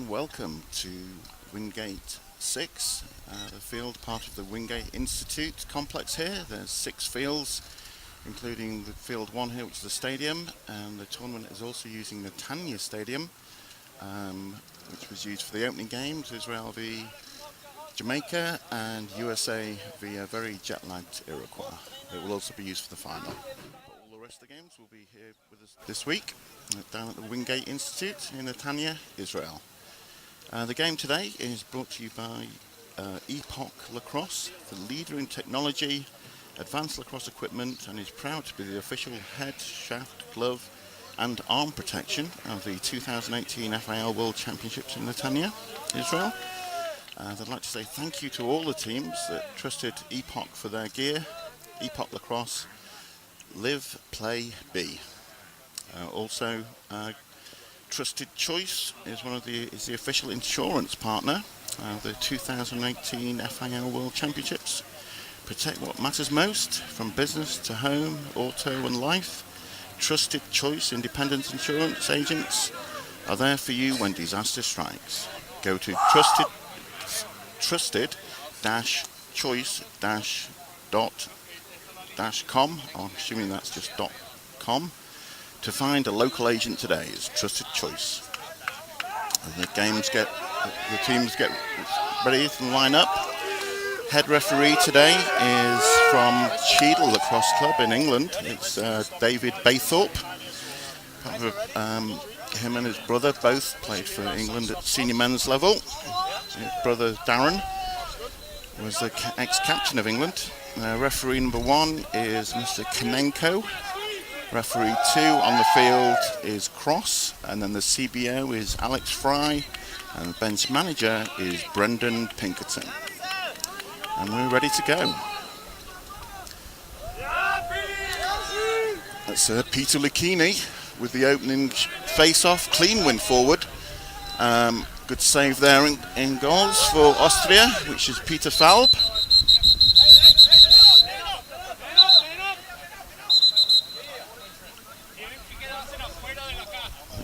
welcome to Wingate 6, the field part of the Wingate Institute complex here. There's 6 fields, including the field 1 here, which is the stadium, and the tournament is also using the Tanya Stadium, which was used for the opening games, Israel v Jamaica and USA via very jet-lagged Iroquois. It will also be used for the final. But all the rest of the games will be here with us this week, down at the Wingate Institute in Netanya, Israel. The game today is brought to you by Epoch Lacrosse, the leader in technology, advanced lacrosse equipment, and is proud to be the official head, shaft, glove and arm protection of the 2018 FIL World Championships in Netanya, Israel. I'd like to say thank you to all the teams that trusted Epoch for their gear. Epoch Lacrosse, live, play, be. Also, Trusted Choice is the official insurance partner of the 2018 FIL World Championships. Protect what matters most, from business to home, auto and life. Trusted Choice independent insurance agents are there for you when disaster strikes. Go to trusted-choice-com, I'm assuming that's just .com, to find a local agent today. Is Trusted Choice. And the teams get ready to line up. Head referee today is from Cheadle Lacrosse Club in England. It's David Baythorpe. Him and his brother both played for England at senior men's level. His brother Darren was the ex-captain of England. Referee number 1 is Mr. Kanenko. Referee 2 on the field is Cross, and then the CBO is Alex Fry, and the bench manager is Brendan Pinkerton. And we're ready to go. That's Peter Lucchini with the opening face-off, clean win forward. Good save there in goals for Austria, which is Peter Falb.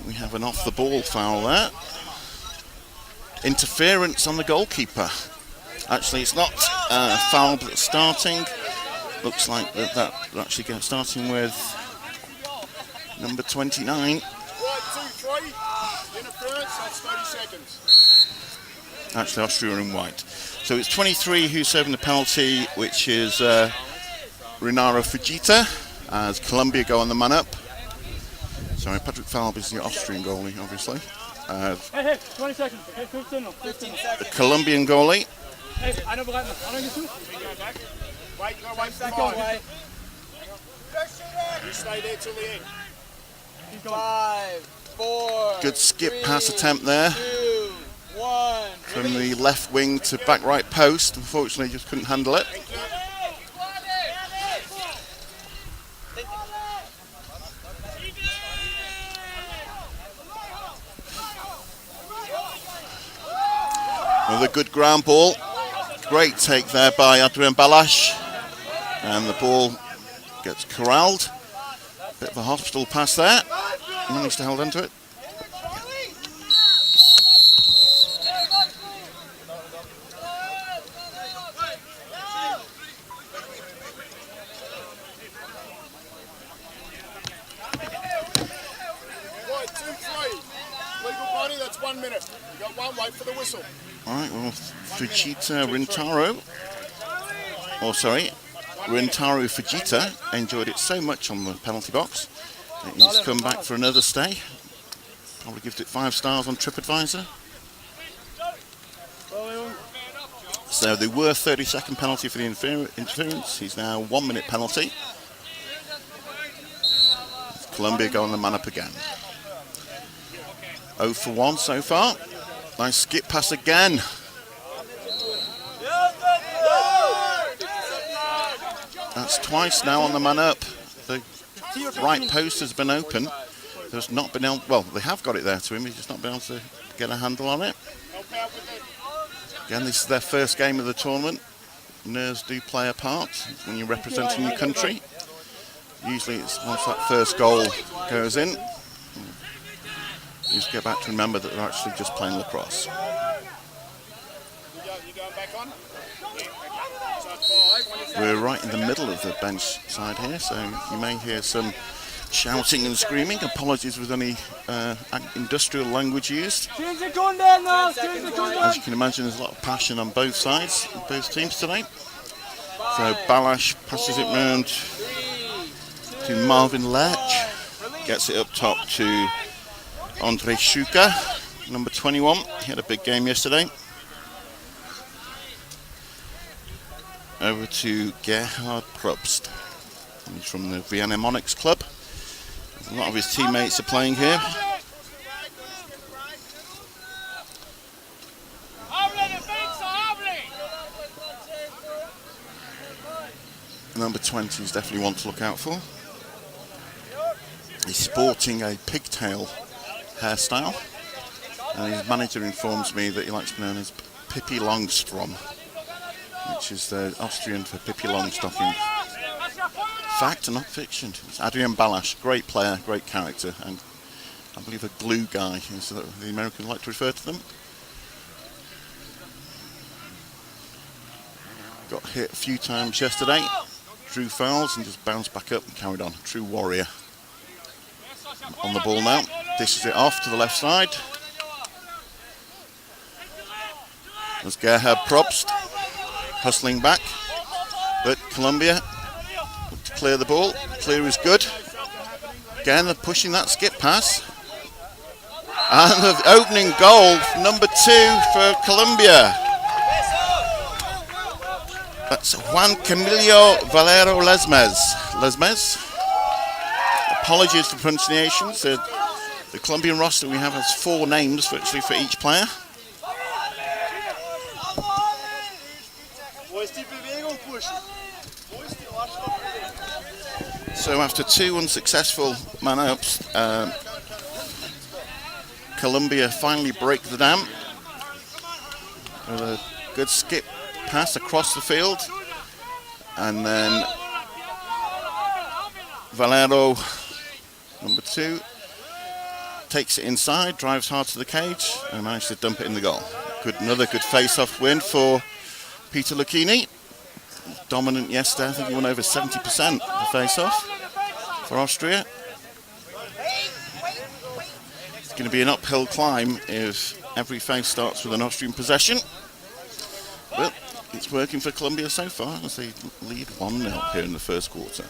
We have an off-the-ball foul there. Interference on the goalkeeper. Actually, it's not Falb that's starting. Looks like that actually starting with number 29. 1, 2, 3. Interference, that's 30 seconds. Actually, Austria are in white. So it's 23 who's serving the penalty, which is Renaro Fujita, as Colombia go on the man up. Sorry, Patrick Falb is the Austrian goalie, obviously. 20 seconds. 15 seconds. The Colombian goalie. You stay there till the end. 5, 4. Good skip pass attempt there. 2, 1. From the left wing to back right post. Unfortunately, just couldn't handle it. Another good ground ball. Great take there by Adrian Balash. And the ball gets corralled. Bit of a hospital pass there. Managed to hold onto it. Legal body, that's 1 minute. You got 1, wait for the whistle. Alright, well, Fujita Rintaro. Rintaro Fujita enjoyed it so much on the penalty box that he's come back for another stay. Probably gives it 5 stars on TripAdvisor. So there were 30-second penalty for the interference. He's now 1 minute penalty. Colombia go on the man up again. 0 for 1 so far. Nice skip pass again. That's twice now on the man up. The right post has been open. There's not been able, well, they have got it there to him. He's just not been able to get a handle on it. Again, this is their first game of the tournament. Nerves do play a part when you're representing your country. Usually it's once that first goal goes in. just get back to remember that they're actually just playing lacrosse. You going back on? Yeah, okay. So it's 5. We're right in the middle of the bench side here, so you may hear some shouting and screaming. Apologies with any industrial language used. 10 sekunden now, 10 sekunden. As you can imagine, there's a lot of passion on both sides, both teams tonight. So Balash passes it round to Marvin Lerch, gets it up top to Andre Schuka, number 21. He had a big game yesterday. Over to Gerhard Probst. He's from the Vienna Monarchs club. A lot of his teammates are playing here. Number 20 is definitely one to look out for. He's sporting a pigtail hairstyle, and his manager informs me that he likes to be known as Pippi Longstrom, which is the Austrian for Pippi Longstocking. Fact and not fiction. It's Adrian Balash, great player, great character, and I believe a glue guy is what the Americans like to refer to them. Got hit a few times yesterday, drew fouls and just bounced back up and carried on. True warrior. On the ball now, dishes it off to the left side. There's Gerhard Probst hustling back, but Colombia to clear the ball. Clear is good. Again, they're pushing that skip pass. And the opening goal, number 2 for Colombia. That's Juan Camilo Valero Lesmes. Apologies for pronunciations. The Colombian roster we have has 4 names virtually for each player. So after 2 unsuccessful man-ups, Colombia finally break the dam with a good skip pass across the field, and then Valero, number 2, takes it inside, drives hard to the cage, and managed to dump it in the goal. Another good face-off win for Peter Lucchini. Dominant yesterday. I think he won over 70% of the face-off for Austria. It's going to be an uphill climb if every face starts with an Austrian possession. But it's working for Colombia so far as they lead 1-0 here in the first quarter.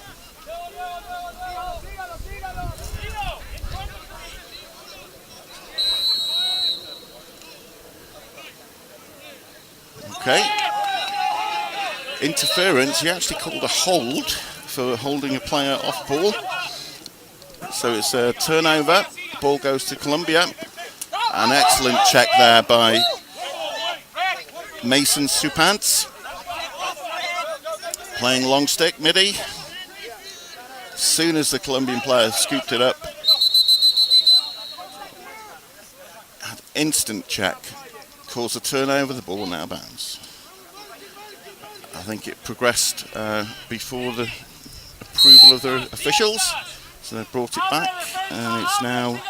Okay. Interference. He actually called a hold for holding a player off ball. So it's a turnover. Ball goes to Colombia. An excellent check there by Mason Supants. Playing long stick, midi. As soon as the Colombian player scooped it up, had instant check. Calls a turnover, the ball now bounds. I think it progressed before the approval of the officials, so they brought it back, and it's now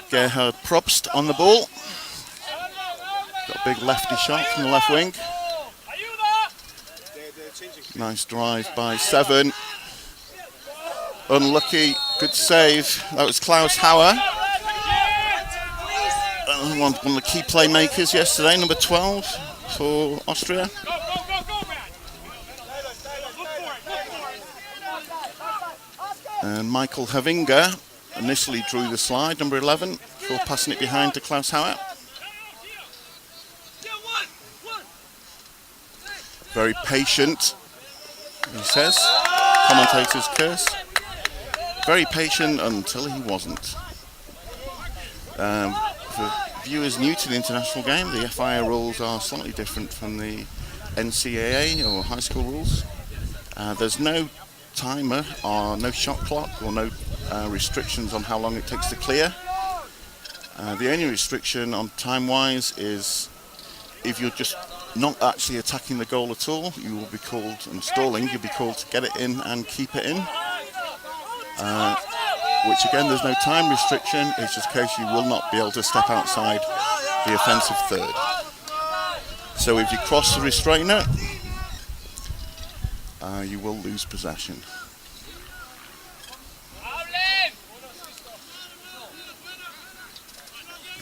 Gerhard Probst on the ball. Got a big lefty shot from the left wing. Nice drive by 7. Unlucky, good save. That was Klaus Hauer. One of the key playmakers yesterday, number 12 for Austria. And Michael Havinga initially drew the slide, number 11, for passing it behind to Klaus Hauer. Very patient, he says. Commentator's curse. Very patient until he wasn't. For viewers new to the international game, the FIA rules are slightly different from the NCAA or high school rules. There's no timer or no shot clock or no restrictions on how long it takes to clear. The only restriction on time-wise is if you're just not actually attacking the goal at all, you will be called, and stalling, you'll be called to get it in and keep it in. which again there's no time restriction, it's just in case you will not be able to step outside the offensive third. So if you cross the restrainer, you will lose possession.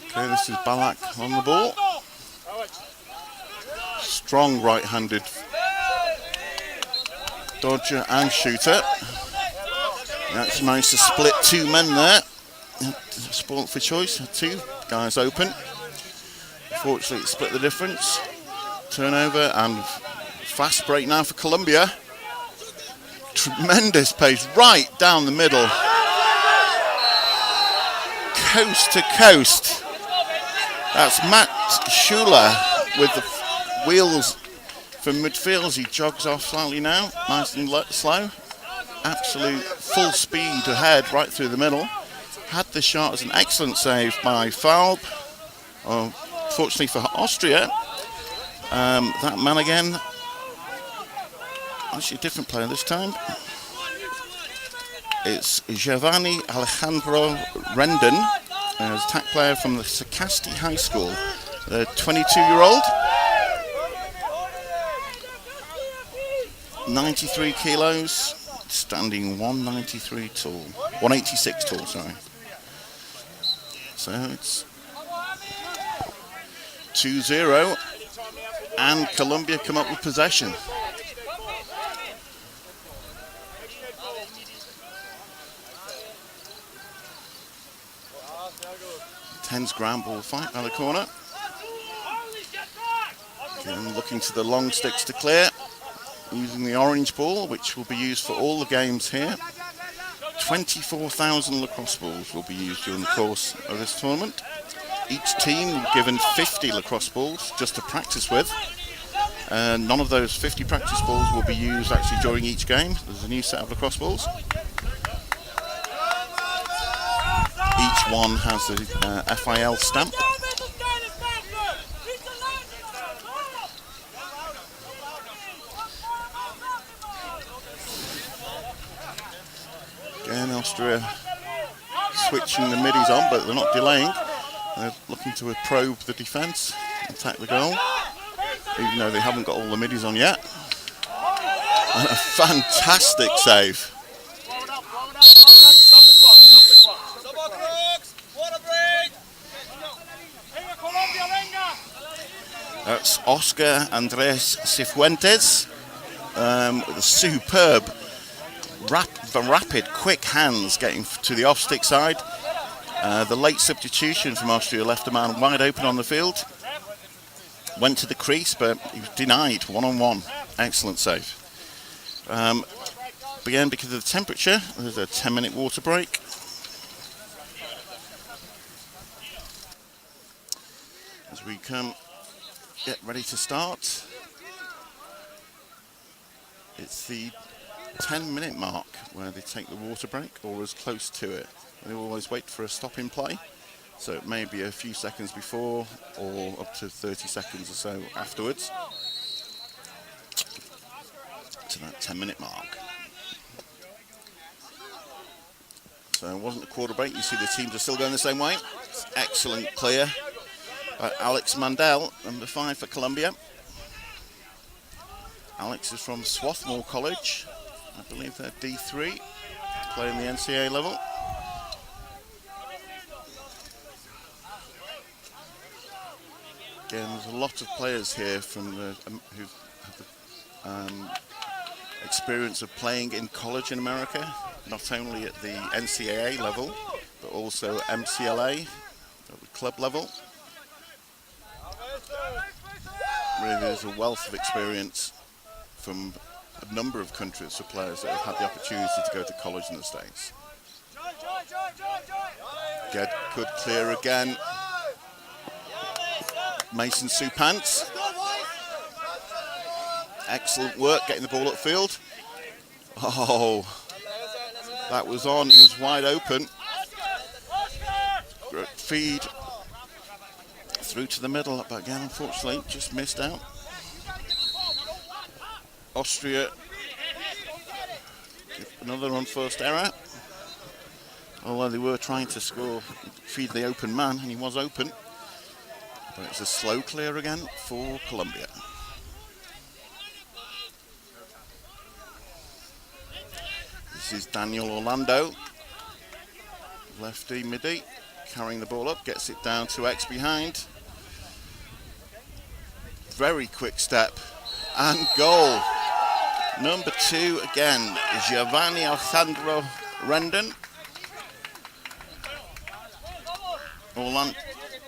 Okay, this is Balak on the ball. Strong right-handed dodger and shooter. That's managed to split two men there. Spoiled for choice, two guys open. Fortunately, it split the difference. Turnover and fast break now for Colombia. Tremendous pace right down the middle. Coast to coast. That's Matt Schuler with the wheels from midfield as he jogs off slightly now. Nice and slow. Absolute full speed ahead right through the middle. Had the shot as an excellent save by Falb. Fortunately for Austria, that man again, actually a different player this time. It's Giovanni Alejandro Rendon, attack player from the Sakasti High School, the 22-year-old. 93 kilos, standing 186 tall, sorry. So it's 2-0, and Colombia come up with possession. Ten's ground ball fight by the corner. Again, looking to the long sticks to clear, using the orange ball, which will be used for all the games here. 24,000 lacrosse balls will be used during the course of this tournament. Each team will be given 50 lacrosse balls just to practice with. None of those 50 practice balls will be used actually during each game. There's a new set of lacrosse balls. Each one has a FIL stamp. Again, Austria switching the middies on, but they're not delaying. They're looking to probe the defence, attack the goal, even though they haven't got all the middies on yet. And a fantastic save. That's Oscar Andres Cifuentes with a superb, rapid, quick hands getting to the off-stick side. The late substitution from Austria left a man wide open on the field. Went to the crease, but he was denied one-on-one. Excellent save. Again, because of the temperature, there's a 10-minute water break. As we get ready to start, it's the 10-minute mark where they take the water break, or as close to it. They always wait for a stop in play, so it may be a few seconds before or up to 30 seconds or so afterwards to that 10-minute mark. So it wasn't a quarter break. You see the teams are still going the same way. Excellent clear by Alex Mandel, number 5 for Colombia. Alex is from Swarthmore College. I believe they're D3, playing the NCAA level. Again, there's a lot of players here from who have the experience of playing in college in America, not only at the NCAA level, but also MCLA at the club level. Really, there's a wealth of experience from a number of countries for players that have had the opportunity to go to college in the States. Get good clear again. Mason Supants. Excellent work getting the ball upfield. Oh, that was on. He was wide open. Great feed through to the middle, but again, unfortunately, just missed out. Austria, another unforced error. Although they were trying to score, feed the open man, and he was open. But it's a slow clear again for Colombia. This is Daniel Orlando, lefty midi, carrying the ball up, gets it down to X behind. Very quick step, and goal. Number 2 again, Giovanni Alejandro Rendon.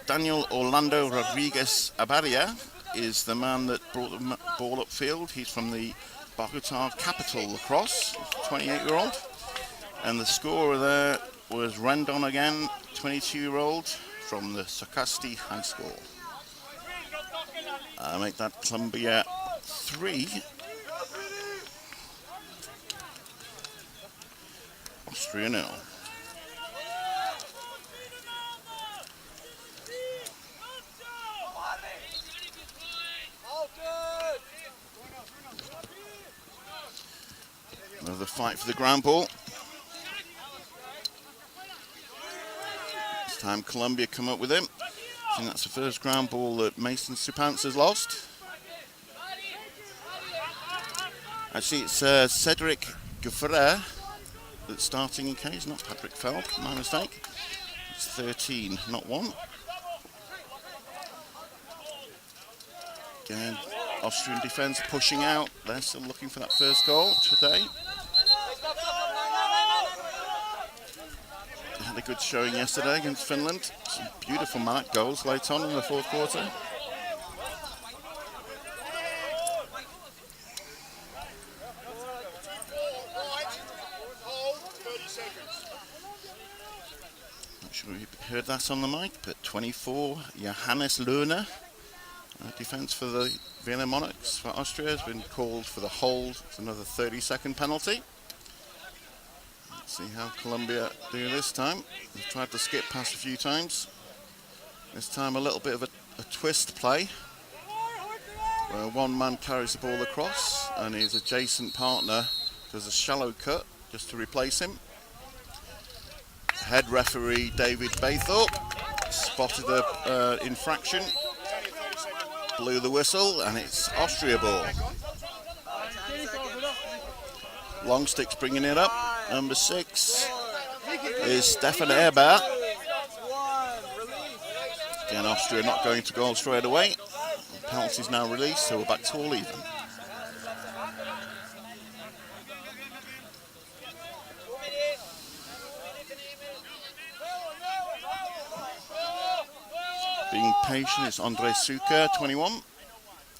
Daniel Orlando Rodriguez Abadia is the man that brought the ball upfield. He's from the Bogota capital lacrosse, 28-year-old. And the scorer there was Rendon again, 22-year-old from the Socasti High School. Make that Colombia 3. Austria 0. Another fight for the ground ball. This time Colombia come up with him. I think that's the first ground ball that Mason Supance has lost. Actually, it's Cedric Guffre that's starting in case, not Patrick Feld, my mistake. It's 13, not 1. Again, Austrian defence pushing out. They're still looking for that first goal today. They had a good showing yesterday against Finland. Some beautiful Malak goals late on in the 4th quarter. Not sure you heard that on the mic, but 24, Johannes Lohner. Defence for the Vienna Monarchs for Austria has been called for the hold. It's another 30-second penalty. Let's see how Colombia do this time. They've tried to skip past a few times. This time a little bit of a twist play, where one man carries the ball across and his adjacent partner does a shallow cut just to replace him. Head referee David Baythorpe spotted the infraction, blew the whistle, and it's Austria ball. Long sticks bringing it up. Number 6 is Stefan Erbert. Again, Austria not going to goal straight away. The penalty's now released, so we're back to all even. Being patient, it's Andre Suker, 21.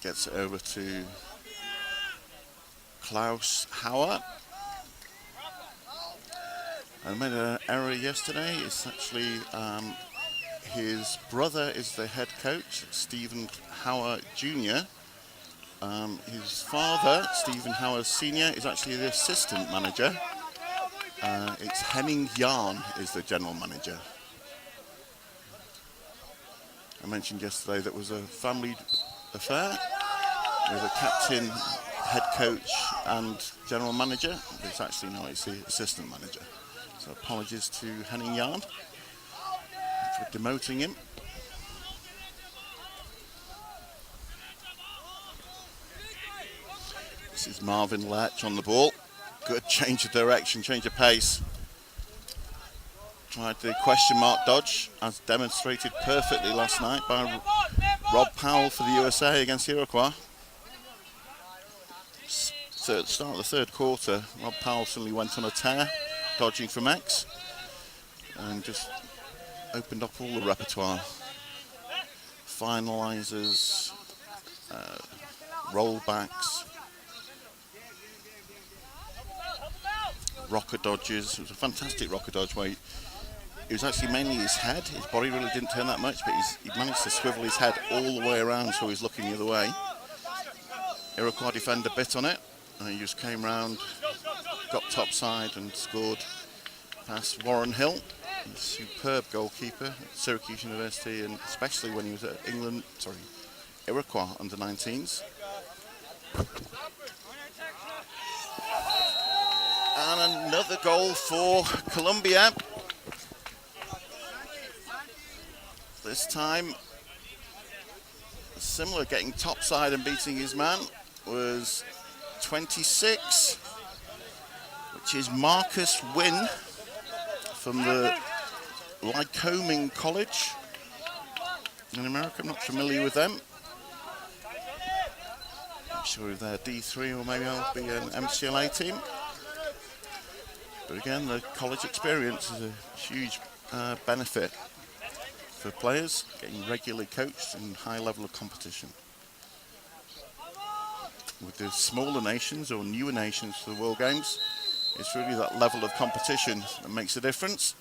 Gets it over to Klaus Hauer. I made an error yesterday. It's actually his brother is the head coach, Stephen Hauer Jr. His father, Stephen Hauer Sr., is actually the assistant manager. It's Henning Jahn is the general manager. I mentioned yesterday that was a family affair with a captain, head coach and general manager. It's actually no, it's the assistant manager. So apologies to Henning Jahn for demoting him. This is Marvin Lerch on the ball. Good change of direction, change of pace. Tried the question mark dodge, as demonstrated perfectly last night by Rob Powell for the USA against Iroquois. So at the start of the 3rd quarter, Rob Powell suddenly went on a tear, dodging from X, and just opened up all the repertoire. Finalisers, rollbacks, rocker dodges. It was a fantastic rocker dodge where it was actually mainly his head. His body really didn't turn that much, but he managed to swivel his head all the way around so he's looking the other way. Iroquois defender bit on it, and he just came round, got topside and scored past Warren Hill, a superb goalkeeper at Syracuse University, and especially when he was at Iroquois under 19s. And another goal for Colombia. this time, similar, getting topside and beating his man, was 26, which is Marcus Wynn from the Lycoming College in America. I'm not familiar with them. I'm sure if they're D3 or maybe I'll be an MCLA team. But again, the college experience is a huge benefit for players, getting regularly coached in high level of competition. With the smaller nations or newer nations to the World Games, it's really that level of competition that makes a difference.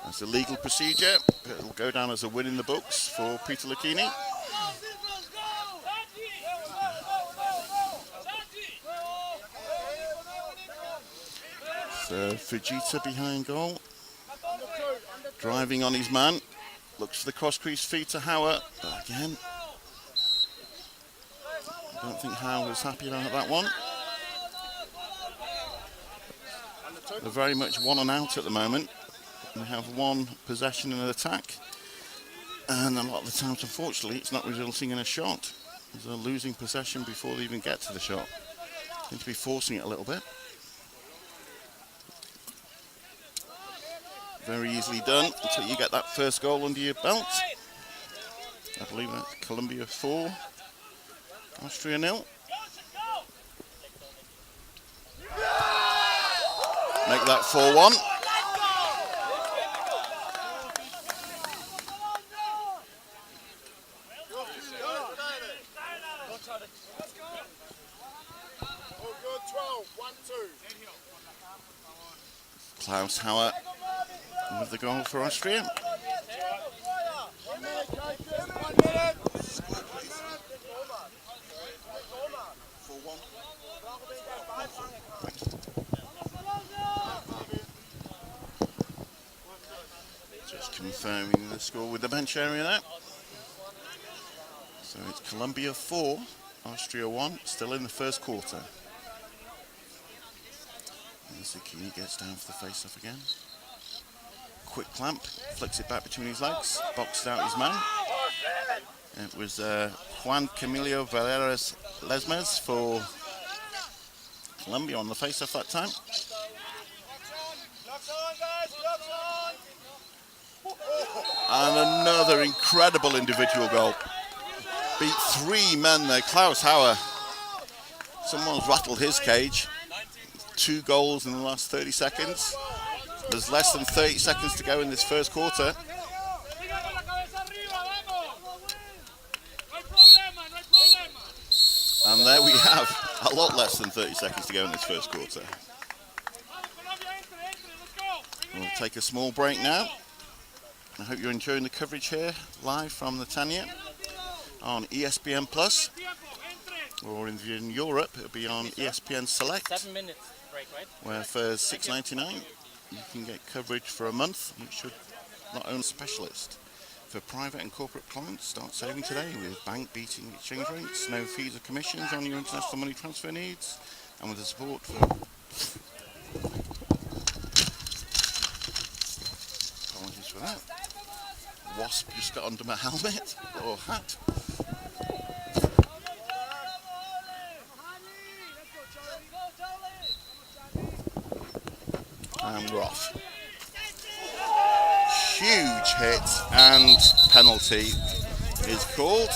As a legal procedure, it will go down as a win in the books for Peter Lucchini. So Fujita behind goal, driving on his man, looks for the cross crease feed to Hauer, but again, I don't think Hauer was happy about that one. They're very much one and out at the moment. They have one possession in an attack, and a lot of the times, unfortunately, it's not resulting in a shot. They're losing possession before they even get to the shot. Seem to be forcing it a little bit. Very easily done until you get that first goal under your belt. I believe that's Colombia 4, Austria 0. Make that 4-1. Klaus Hauer with the goal for Austria. Just confirming the score with the bench area there. So it's Colombia 4, Austria 1, still in the first quarter. As Zucchini gets down for the face-off again. Quick clamp, flicks it back between his legs, boxed out his man. It was Juan Camilo Valeras Lesmes for Colombia on the face-off that time. And another incredible individual goal. Beat 3 men there. Klaus Hauer. Someone's rattled his cage. 2 goals in the last 30 seconds. There's less than 30 seconds to go in this first quarter. And there we have a lot less than 30 seconds to go in this first quarter. We'll take a small break now. I hope you're enjoying the coverage here, live from Netanya on ESPN Plus, or if you're in Europe, it'll be on ESPN Select. 7 minutes break, right? Where for $6.99 you can get coverage for a month, which should not own a specialist. For private and corporate clients, start saving today with bank beating exchange rates, no fees or commissions on your international money transfer needs, and with the support for... Apologies for that. Wasp just got under my helmet or hat. And we're off. Huge hit and penalty is called.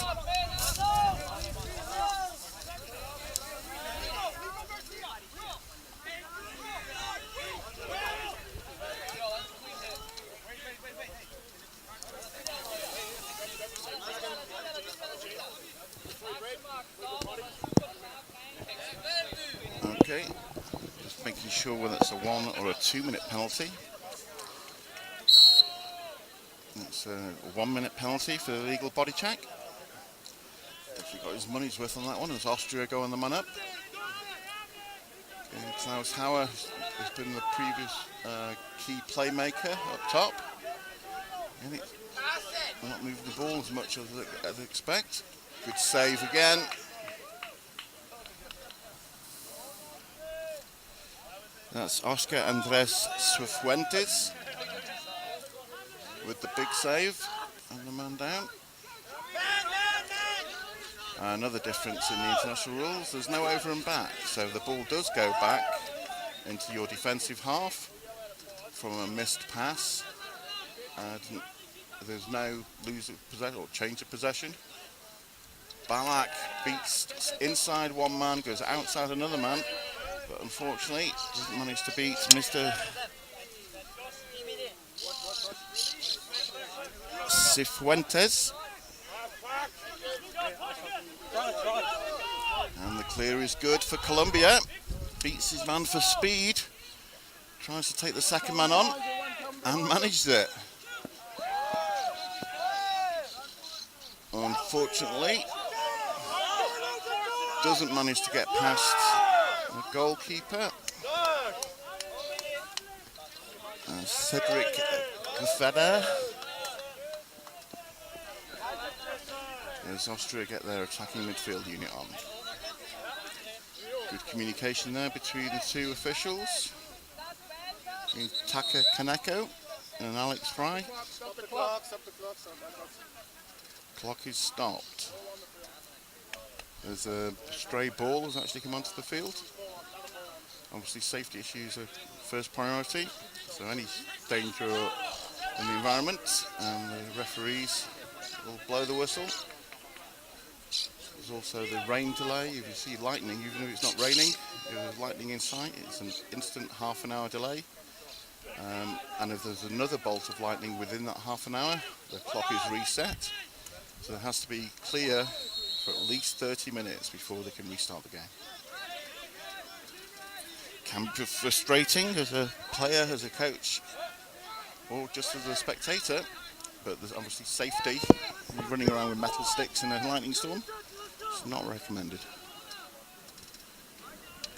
Okay, just making sure whether it's a 1 or a 2 minute penalty. It's a 1 minute penalty for the illegal body check. If he got his money's worth on that one, as Austria go on the man up. And Klaus Hauer has been the previous key playmaker up top. And it's not moving the ball as much as I'd expect. Good save again. That's Oscar Andres Cifuentes. with the big save and the man down. Another difference in the international rules, there's no over and back, so the ball does go back into your defensive half from a missed pass. There's no lose of possession or change of possession. Balak beats inside one man, goes outside another man, but unfortunately doesn't manage to beat Mr. Cifuentes. And the clear is good for Colombia. Beats his man for speed. Tries to take the second man on and manages it. Unfortunately, doesn't manage to get past the goalkeeper. Cedric Gafeda. As Austria get their attacking midfield unit on. Good communication there between the two officials. Between Taka Kaneko and Alex Fry. Stop the clock, stop the clock, stop the clock. Clock is stopped. There's a stray ball has actually come onto the field. Obviously safety issues are first priority. So any danger in the environment and the referees will blow the whistle. There's also the rain delay. If you see lightning, even if it's not raining, if there's lightning in sight, it's an instant half an hour delay. And if there's another bolt of lightning within that half an hour, the clock is reset. So it has to be clear for at least 30 minutes before they can restart the game. Can be frustrating as a player, as a coach, or just as a spectator, but there's obviously safety. Running around with metal sticks in a lightning storm, it's not recommended.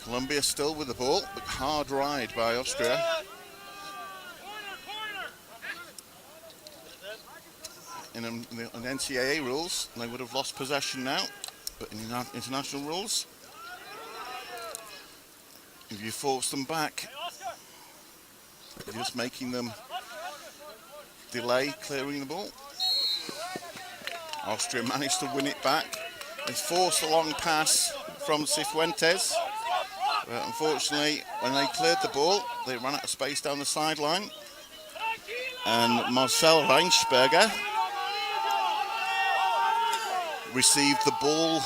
Colombia still with the ball, but hard ride by Austria. In the NCAA rules, they would have lost possession now, but in the international rules, if you force them back, you're just making them delay clearing the ball. Austria managed to win it back. They forced a long pass from Cifuentes, but unfortunately, when they cleared the ball, they ran out of space down the sideline, and Marcel Reinsberger received the ball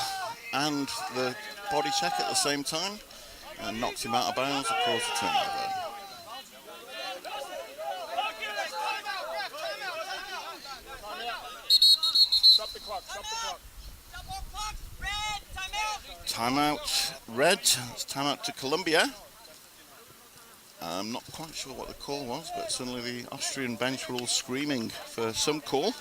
and the body check at the same time and knocked him out of bounds and caused a turnover. Stop the clock, stop the clock. Timeout red. It's timeout to Colombia. I'm not quite sure what the call was, but suddenly the Austrian bench were all screaming for some call.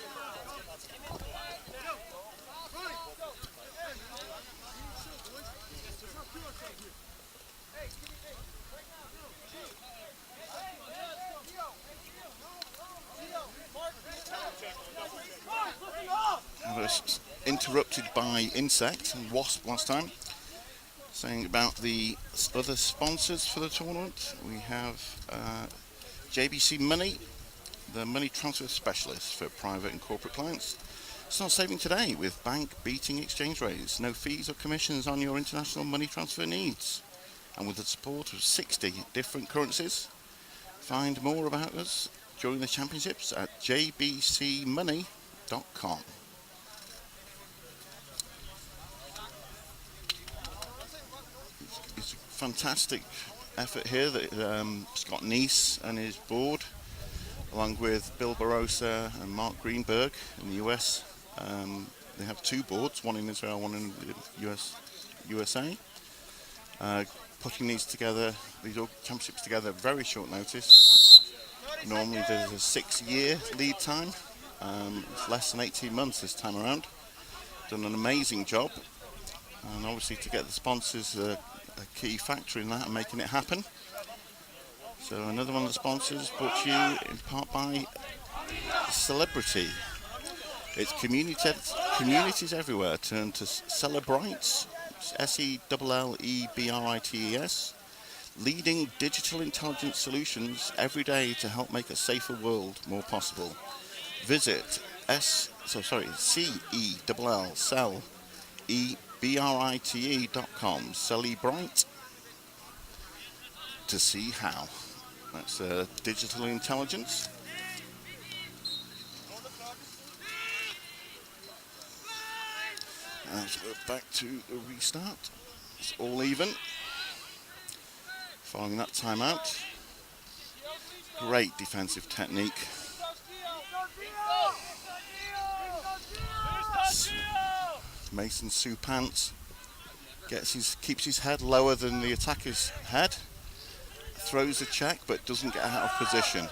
I was interrupted by insect and wasp last time, saying about the other sponsors for the tournament. We have JBC Money, the money transfer specialist for private and corporate clients. Start saving today with bank beating exchange rates. No fees or commissions on your international money transfer needs. And with the support of 60 different currencies. Find more about us during the championships at jbcmoney.com. It's a fantastic effort here that Scott Neese and his board, along with Bill Barossa and Mark Greenberg in the US, they have two boards, one in Israel, one in the USA, putting these together, these championships together at very short notice. Normally there's a 6-year lead time. It's less than 18 months this time around. Done an amazing job, and obviously to get the sponsors a key factor in that and making it happen. So another one of the sponsors brought to you in part by Celebrity. It's communities everywhere turn to Celebrites, SELLEBRITES, leading digital intelligence solutions every day to help make a safer world more possible. visit CELLCEBRITE.com, Celebrite, to see how. That's digital intelligence. Let's go back to the restart. It's all even. Following that timeout. Great defensive technique. Mason Supant keeps his head lower than the attacker's head. Throws a check but doesn't get out of position.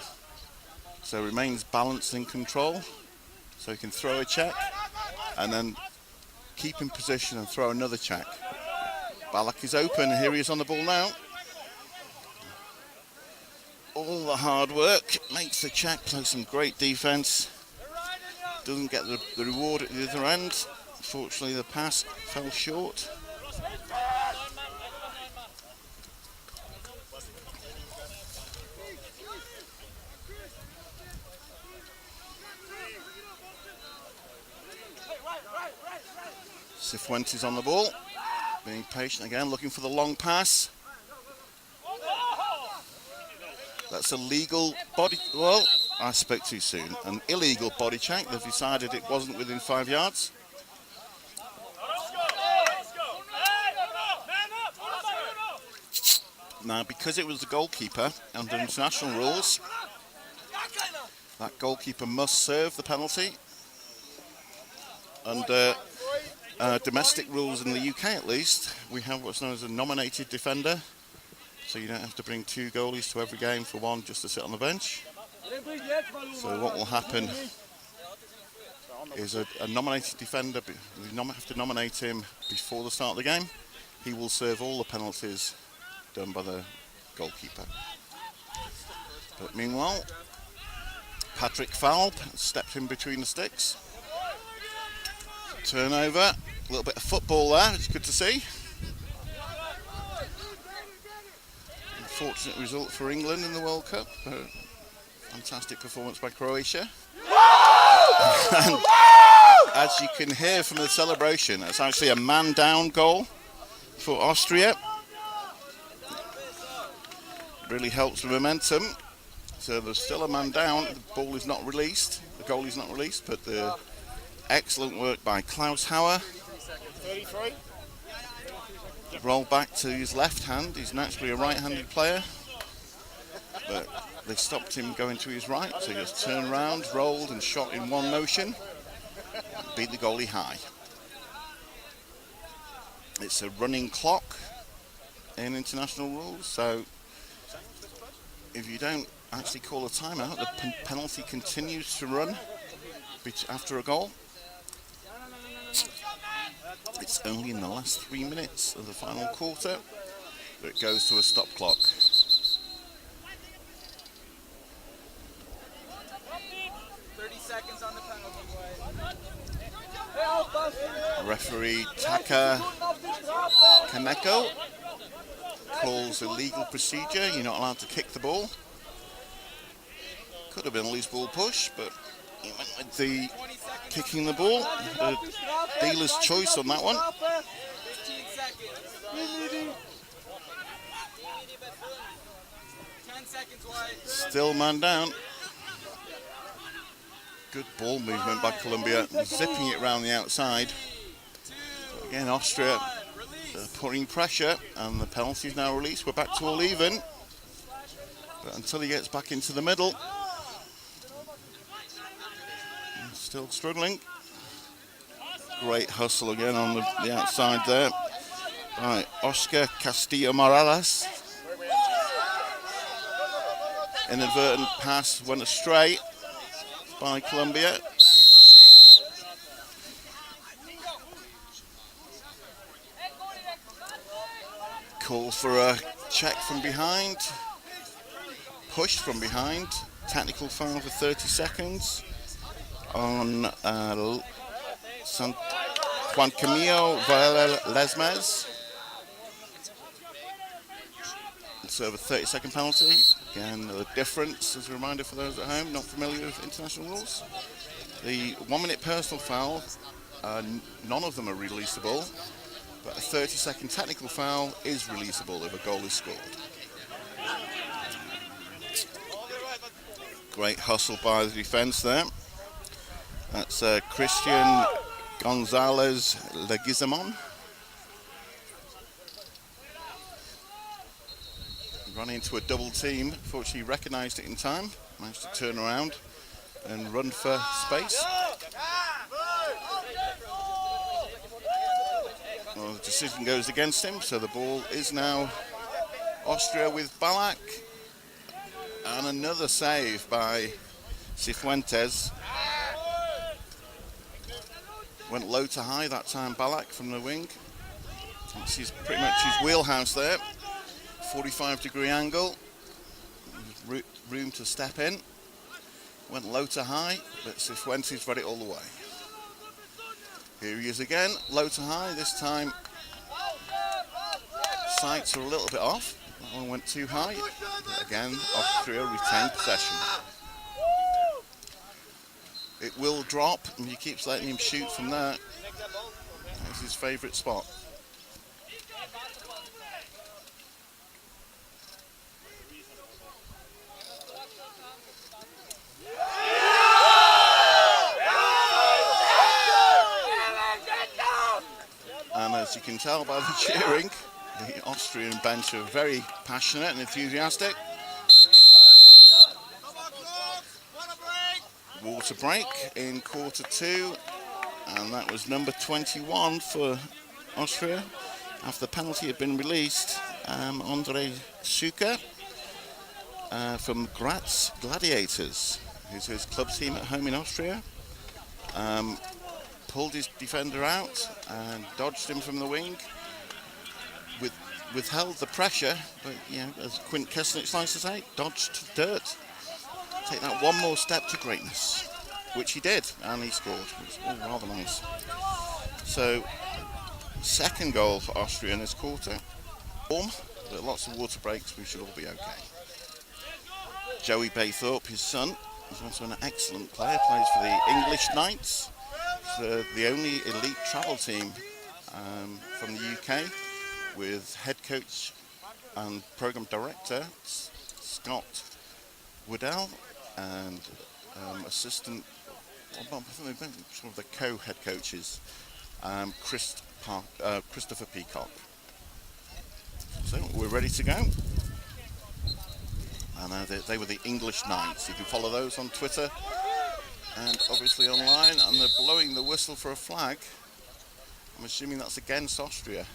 So remains balanced and control. So he can throw a check and then keep in position and throw another check. Balak is open, here he is on the ball now. All the hard work, makes the check, plays some great defense. Doesn't get the reward at the other end. Unfortunately, the pass fell short. Cifuentes on the ball, being patient again, looking for the long pass. That's a legal body, well, I spoke too soon. An illegal body check. They've decided it wasn't within 5 yards. Now, because it was the goalkeeper, under international rules, that goalkeeper must serve the penalty. Under domestic rules in the UK, at least, we have what's known as a nominated defender. So you don't have to bring 2 goalies to every game for one just to sit on the bench. So what will happen is a nominated defender, we have to nominate him before the start of the game. He will serve all the penalties done by the goalkeeper. But meanwhile, Patrick Falb stepped in between the sticks. Turnover, a little bit of football there, it's good to see. Unfortunate result for England in the World Cup. Fantastic performance by Croatia. And as you can hear from the celebration, it's actually a man-down goal for Austria. Really helps the momentum. So there's still a man down. The ball is not released. The goal is not released, but the excellent work by Klaus Hauer. 33. Roll back to his left hand. He's naturally a right-handed player, but they stopped him going to his right, so he just turned around, rolled and shot in one motion, beat the goalie high. It's a running clock in international rules, so if you don't actually call a timeout, the penalty continues to run after a goal. It's only in the last 3 minutes of the final quarter that it goes to a stop clock. 30 seconds on the penalty way. Referee Taka Kaneko calls a legal procedure. You're not allowed to kick the ball. Could have been a loose ball push, but he went with the kicking the ball. The dealer's choice on that one. 15 seconds. 10 seconds wide. Still man down. Good ball movement by Colombia, zipping it around the outside. But again, Austria putting pressure, and the penalty is now released. We're back to all even. But until he gets back into the middle, still struggling. Great hustle again on the outside there. Right, Oscar Castillo Morales. Inadvertent pass went astray by Colombia. Call for a check from behind. Pushed from behind. Technical foul for 30 seconds on Juan Camilo Varela Lesmes. So a 30-second penalty. Again, the difference, as a reminder for those at home not familiar with international rules. The 1 minute personal foul, none of them are releasable, but a 30-second technical foul is releasable if a goal is scored. Great hustle by the defence there. That's Christian Gonzalez Leguizamon. Running into a double team, fortunately recognised it in time, managed to turn around and run for space. Well, the decision goes against him, so the ball is now Austria with Ballack. And another save by Cifuentes. Went low to high that time, Ballack from the wing. This is pretty much his wheelhouse there. 45-degree angle, room to step in. Went low to high, but Cifuentes read it all the way. Here he is again, low to high. This time, sights are a little bit off. That one went too high. But again, Austria retained possession. It will drop, and he keeps letting him shoot from there. That's his favourite spot. And as you can tell by the cheering, the Austrian bench are very passionate and enthusiastic. Water break in quarter two, and that was number 21 for Austria. After the penalty had been released, Andre Suker from Graz Gladiators, who's his club team at home in Austria. Pulled his defender out and dodged him from the wing. Withheld the pressure, but as Quint Kessenich likes to say, dodged dirt. Take that one more step to greatness, which he did, and he scored. It was rather nice. So, second goal for Austria in this quarter. Warm, but lots of water breaks, we should all be okay. Joey Baythorpe, his son, is also an excellent player, plays for the English Knights. The only elite travel team from the UK, with head coach and programme director Scott Woodell and assistant, sort of the co-head coaches, Christopher Peacock. So we're ready to go. And they were the English Knights. You can follow those on Twitter and obviously online, and they're blowing the whistle for a flag. I'm assuming that's against Austria.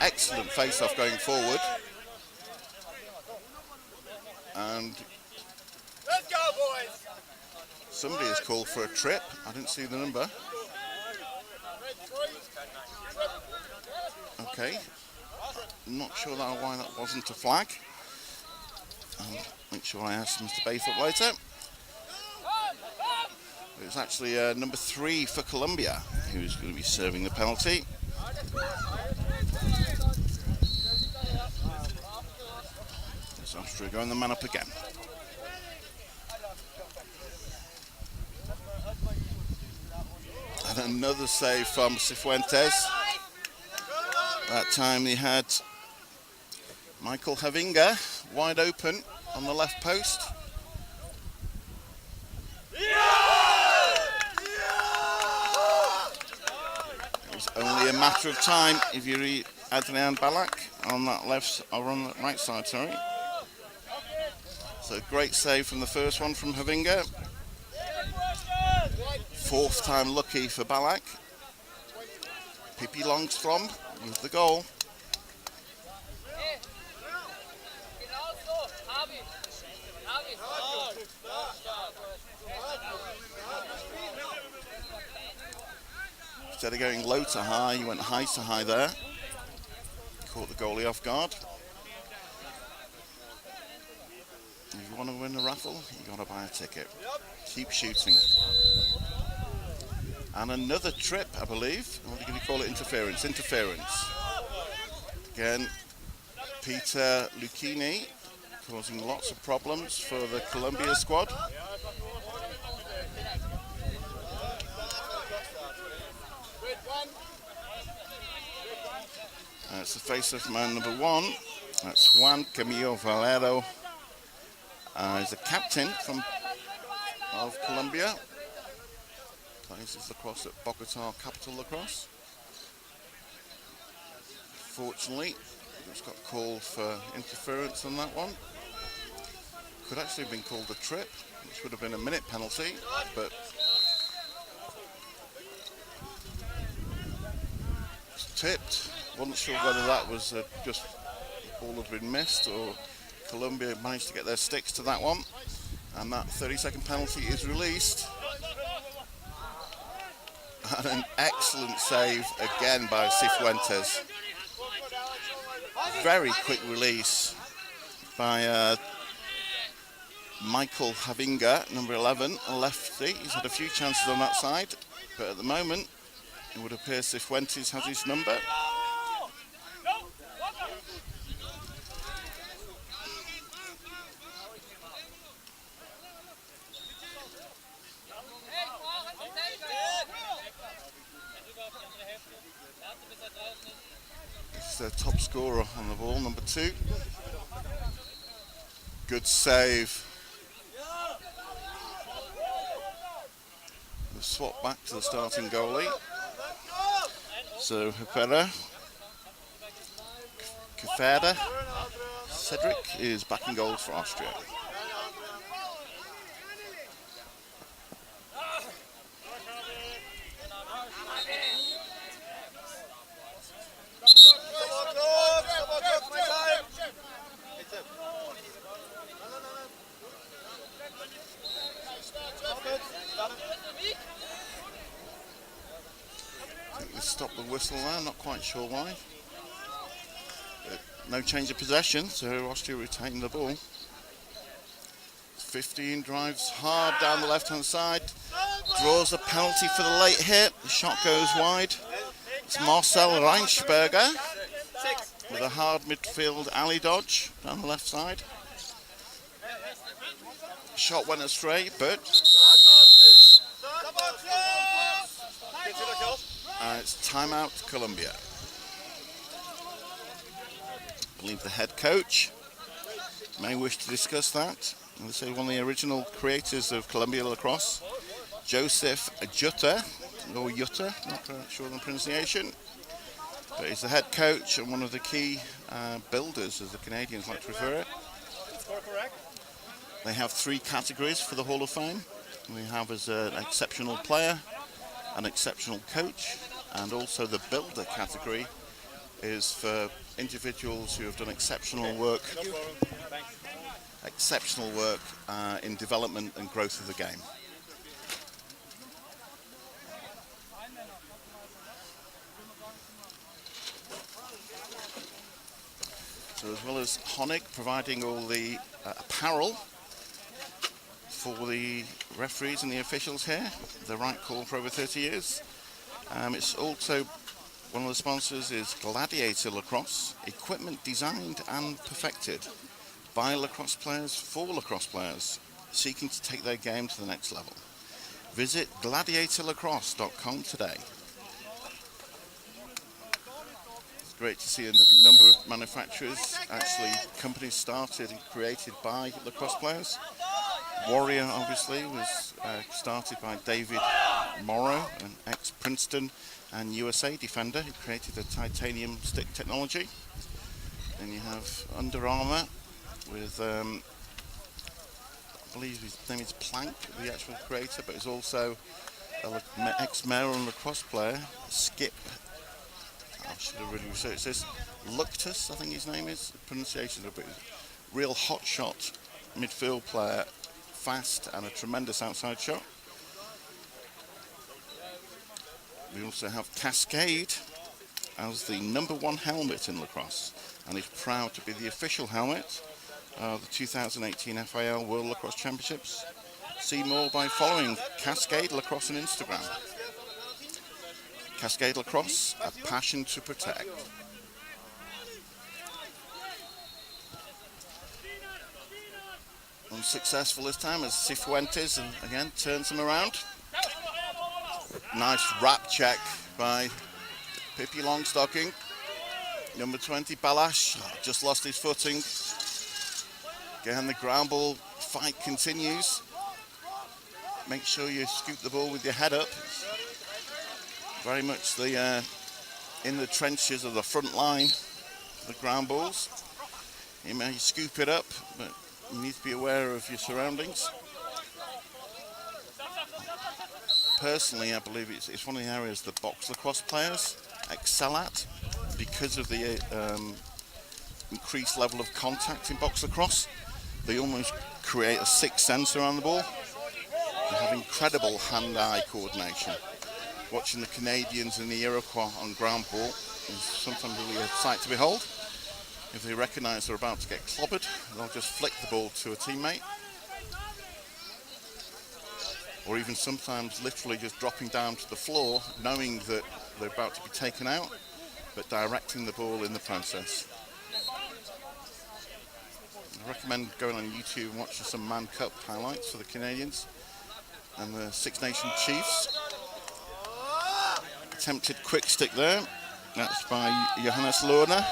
Excellent face-off going forward. And Let's go, boys! somebody has called for a trip. I didn't see the number. Okay. Not sure why that wasn't a flag. I'll make sure I ask Mr. Baythorpe later. It was actually number 3 for Colombia who's going to be serving the penalty. It's Austria going the man up again. And another save from Cifuentes. That time he had Michael Havinga wide open on the left post. It was only a matter of time if you read Adrian Ballack on that left or on the right side, sorry. So great save from the first one from Havinga. Fourth time lucky for Ballack. Pippi Longstrom with the goal. Instead of going low to high, he went high to high there. Caught the goalie off guard. If you want to win a raffle, you got to buy a ticket. Keep shooting. And another trip, I believe. What do you call it? Interference. Interference. Again, Peter Lucchini, causing lots of problems for the Colombia squad. That's the face-off man number 1. That's Juan Camilo Valero. He's the captain of Colombia. Plays his lacrosse at Bogota Capital Lacrosse. Fortunately, he just got called for interference on that one. Could actually have been called a trip, which would have been a minute penalty, but it's tipped. Wasn't sure whether that was just the ball had been missed or Colombia managed to get their sticks to that one. And that 30-second penalty is released. And an excellent save again by Cifuentes. Very quick release by Michael Havinga, number 11, a lefty. He's had a few chances on that side, but at the moment it would appear Cifuentes has his number. The top scorer on the ball, number 2. Good save. The swap back to the starting goalie. So Cafera Cedric is back in goal for Austria. Stop the whistle there, not quite sure why. But no change of possession, so Austria retain the ball. 15 drives hard down the left hand side, draws a penalty for the late hit, the shot goes wide. It's Marcel Reinsberger with a hard midfield alley dodge down the left side. Shot went astray, but it's timeout Colombia. I believe the head coach may wish to discuss that. I say one of the original creators of Colombia lacrosse, Joseph Jutta, or Jutta, not sure on the pronunciation, but he's the head coach and one of the key builders, as the Canadians like to refer it. They have 3 categories for the Hall of Fame. We have as an exceptional player, an exceptional coach, and also the builder category is for individuals who have done exceptional work in development and growth of the game. So as well as Honig providing all the apparel for the referees and the officials here, the right call for over 30 years. It's also one of the sponsors is Gladiator Lacrosse, equipment designed and perfected by lacrosse players for lacrosse players seeking to take their game to the next level. Visit gladiatorlacrosse.com today. It's great to see a number of manufacturers, actually companies started and created by lacrosse players. Warrior obviously was started by David Morrow, an ex-Princeton and USA defender who created the titanium stick technology. Then you have Under Armour with, I believe his name is Plank, the actual creator, but he's also an ex-Maryland lacrosse player, Skip. I should have really researched this. Luctus, I think his name is. The pronunciation of it. Real hot shot midfield player, fast and a tremendous outside shot. We also have Cascade as the #1 helmet in lacrosse, and is proud to be the official helmet of the 2018 FIL World Lacrosse Championships. See more by following Cascade Lacrosse on Instagram. Cascade Lacrosse, a passion to protect. Unsuccessful this time as Cifuentes and again turns him around. Nice wrap check by Pippi Longstocking. Number 20, Balash, just lost his footing. Again, the ground ball fight continues. Make sure you scoop the ball with your head up. Very much the in the trenches of the front line, the ground balls. You may scoop it up, but you need to be aware of your surroundings. Personally, I believe it's one of the areas the box lacrosse players excel at because of the increased level of contact in box lacrosse. They almost create a sixth sense around the ball. They have incredible hand-eye coordination. Watching the Canadians and the Iroquois on ground ball is sometimes really a sight to behold. If they recognise they're about to get clobbered, they'll just flick the ball to a teammate. Or even sometimes literally just dropping down to the floor, knowing that they're about to be taken out, but directing the ball in the process. I recommend going on YouTube and watching some Man Cup highlights for the Canadians and the Six Nation Chiefs. Attempted quick stick there. That's by Johannes Lohner.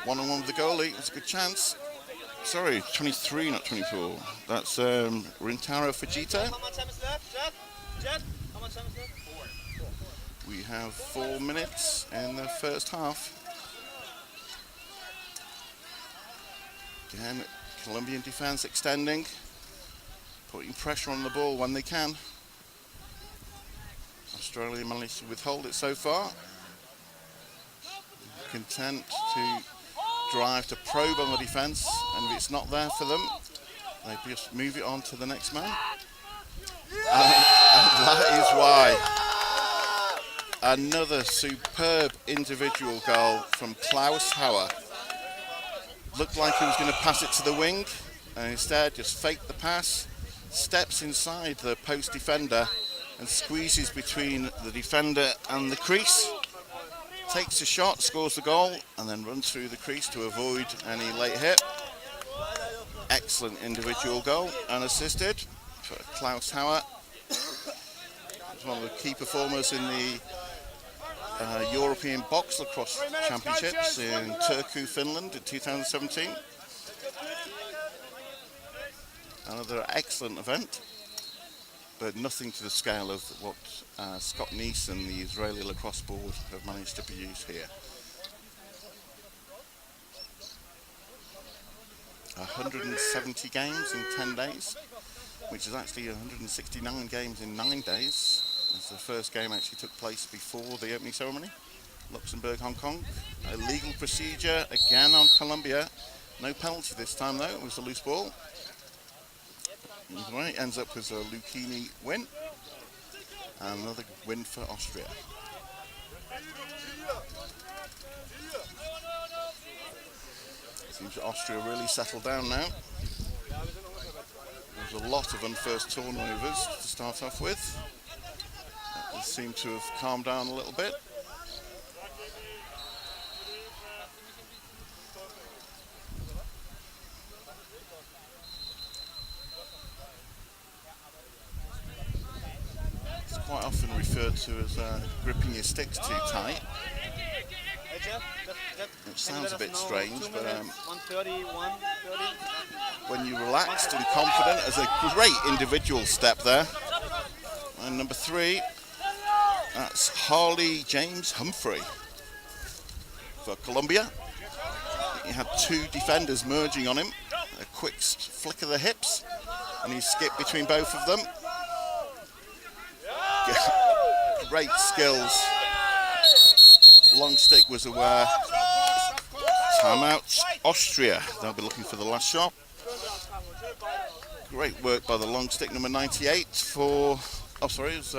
One-on-one with the goalie. It's a good chance. Sorry, 23, not 24. That's Rintaro Fujita. How much time is left, Jet? How much time is left? 4. We have 4 minutes in the first half. Again, Colombian defense extending, putting pressure on the ball when they can. Australia managed to withhold it so far. Content to drive to probe on the defense, and if it's not there for them, they just move it on to the next man. And that is why. Another superb individual goal from Klaus Hauer. Looked like he was going to pass it to the wing, and instead just faked the pass, steps inside the post defender and squeezes between the defender and the crease. Takes a shot, scores the goal, and then runs through the crease to avoid any late hit. Excellent individual goal, unassisted for Klaus Hauer. He's one of the key performers in the European Box Lacrosse Championships in Turku, Finland in 2017. Another excellent event, but nothing to the scale of what Scott Neese and the Israeli Lacrosse Board have managed to produce here. 170 games in 10 days, which is actually 169 games in 9 days. As the first game actually took place before the opening ceremony. Luxembourg, Hong Kong. A legal procedure again on Colombia. No penalty this time though, it was a loose ball. Either way, it ends up as a Lucchini win. And another win for Austria. Seems that Austria really settled down now. There's a lot of unforced turnovers to start off with. That seem to have calmed down a little bit. It's quite often referred to as gripping your sticks too tight. It sounds a bit strange, but when you're relaxed and confident, there's a great individual step there. And number 3, that's Harley James Humphrey for Colombia. He had 2 defenders merging on him. A quick flick of the hips, and he skipped between both of them. Great skills. Long stick was aware. Timeout, Austria. They'll be looking for the last shot. Great work by the long stick, number 98 for... Oh, sorry, it was...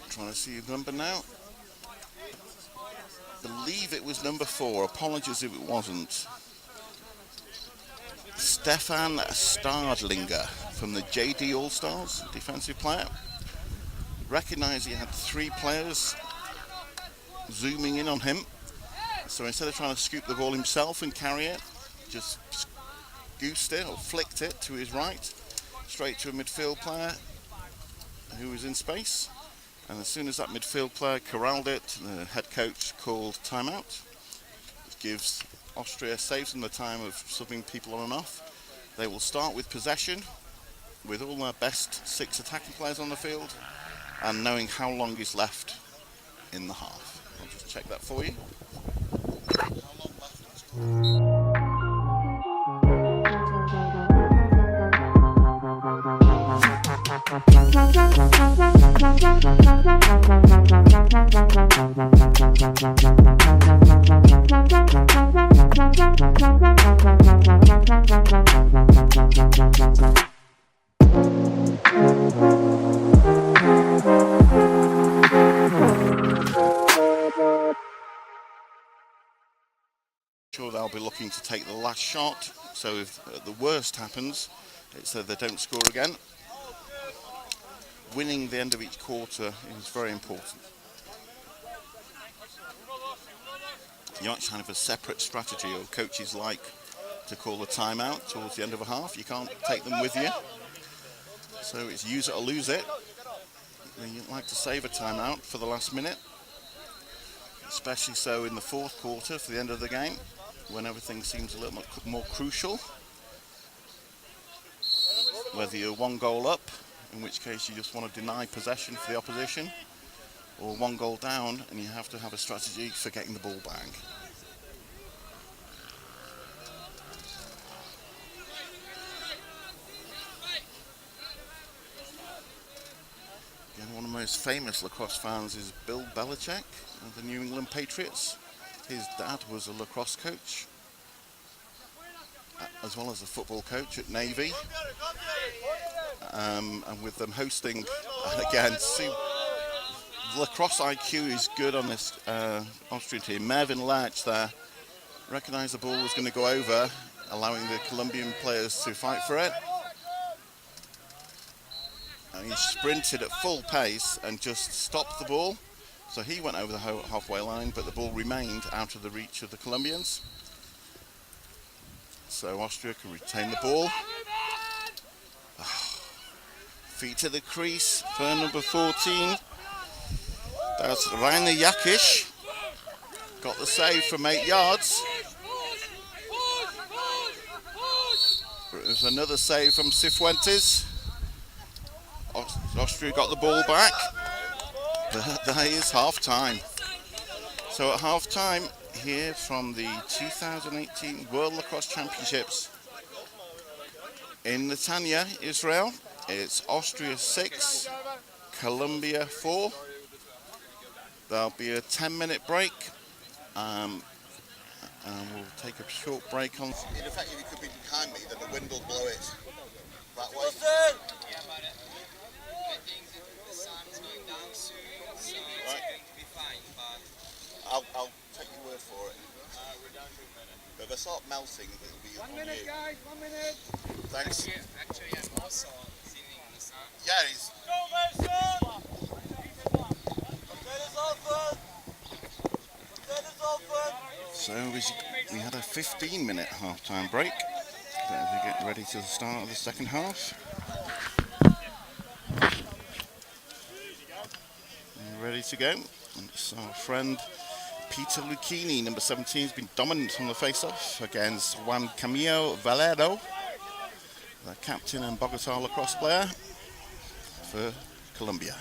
trying to see the number now. Believe it was number 4. Apologies if it wasn't. Stefan Stadlinger from the JD All-Stars, defensive player. Recognised he had 3 players zooming in on him. So instead of trying to scoop the ball himself and carry it, just goosed it or flicked it to his right, straight to a midfield player who was in space. And as soon as that midfield player corralled it, the head coach called timeout, which gives Austria, saves them the time of subbing people on and off. They will start with possession, with all their best 6 attacking players on the field, and knowing how long is left in the half. I'll just check that for you. Sure, they'll be looking to take the last shot, so if the worst happens, it's that they don't score again. Winning the end of each quarter is very important. You actually have a separate strategy, or coaches like to call a timeout towards the end of a half. You can't take them with you, so it's use it or lose it. You like to save a timeout for the last minute, especially so in the fourth quarter for the end of the game, when everything seems a little more crucial. Whether you're 1 goal up, in which case you just want to deny possession for the opposition, or 1 goal down and you have to have a strategy for getting the ball back. Again, one of the most famous lacrosse fans is Bill Belichick of the New England Patriots. His dad was a lacrosse coach, as well as a football coach at Navy. And with them hosting, again, see, lacrosse IQ is good on this Austrian team. Mervyn Lerch there recognised the ball was going to go over, allowing the Colombian players to fight for it. And he sprinted at full pace and just stopped the ball. So he went over the halfway line, but the ball remained out of the reach of the Colombians. So Austria can retain the ball. Feet to the crease for number 14. That's Rainer Jakic. Got the save from 8 yards. There's another save from Cifuentes. Austria got the ball back. There is half time. So at half time here from the 2018 World Lacrosse Championships in Netanya, Israel, it's Austria 6, Colombia 4. There'll be a 10-minute break, and we'll take a short break on. In effect, if you could be behind me, then the wind will blow it that way. Yeah, but I think the sun's going down soon, so it's going to be fine. But I'll take your word for it. we're down to a minute. But if they start melting, it'll be 1 on minute, you. guys, 1 minute. Thanks. Actually, I'm also sitting in the sun. Yeah, he's. So we had a 15-minute half-time break as we get ready to the start of the second half. And ready to go. And it's our friend Peter Lucchini, number 17, has been dominant on the face-off against Juan Camilo Valero, the captain and Bogota lacrosse player for Colombia.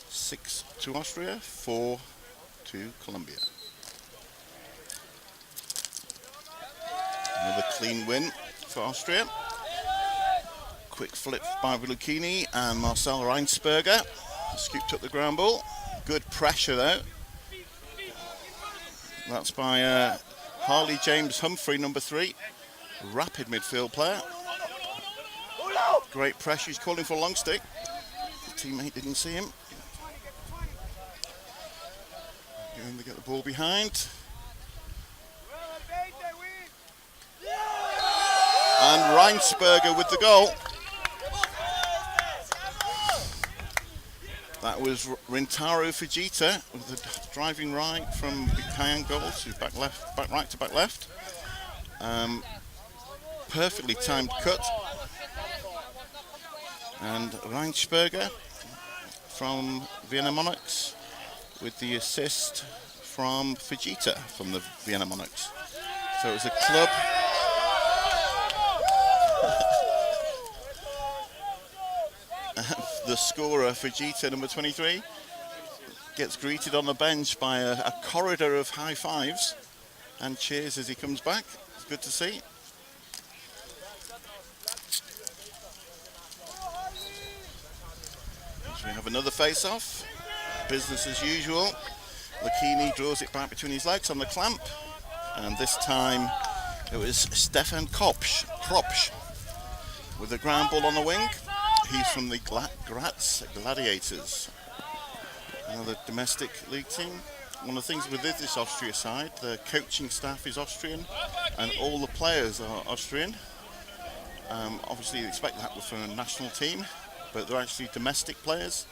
6 to Austria, 4 to Colombia. Another clean win for Austria. Quick flip by Lucchini and Marcel Reinsberger. Scooped up the ground ball. Good pressure though. That's by Harley James Humphrey, number 3. Rapid midfield player. Great pressure. He's calling for a long stick. His teammate didn't see him. Going to get the ball behind. And Reinsberger with the goal. That was Rintaro Fujita with the driving right from behind goal to back left, back right to back left. Perfectly timed cut. And Reinsperger from Vienna Monarchs with the assist from Fujita from the Vienna Monarchs. So it was a club. The scorer, Fujita, number 23, gets greeted on the bench by a corridor of high fives and cheers as he comes back. It's good to see. So we have another face-off. Business as usual. Lucchini draws it back between his legs on the clamp. And this time it was Stefan Kropsch with the ground ball on the wing. He's from the Graz Gladiators, another domestic league team. One of the things with this Austria side, the coaching staff is Austrian and all the players are Austrian. Obviously you expect that for a national team, but they're actually domestic players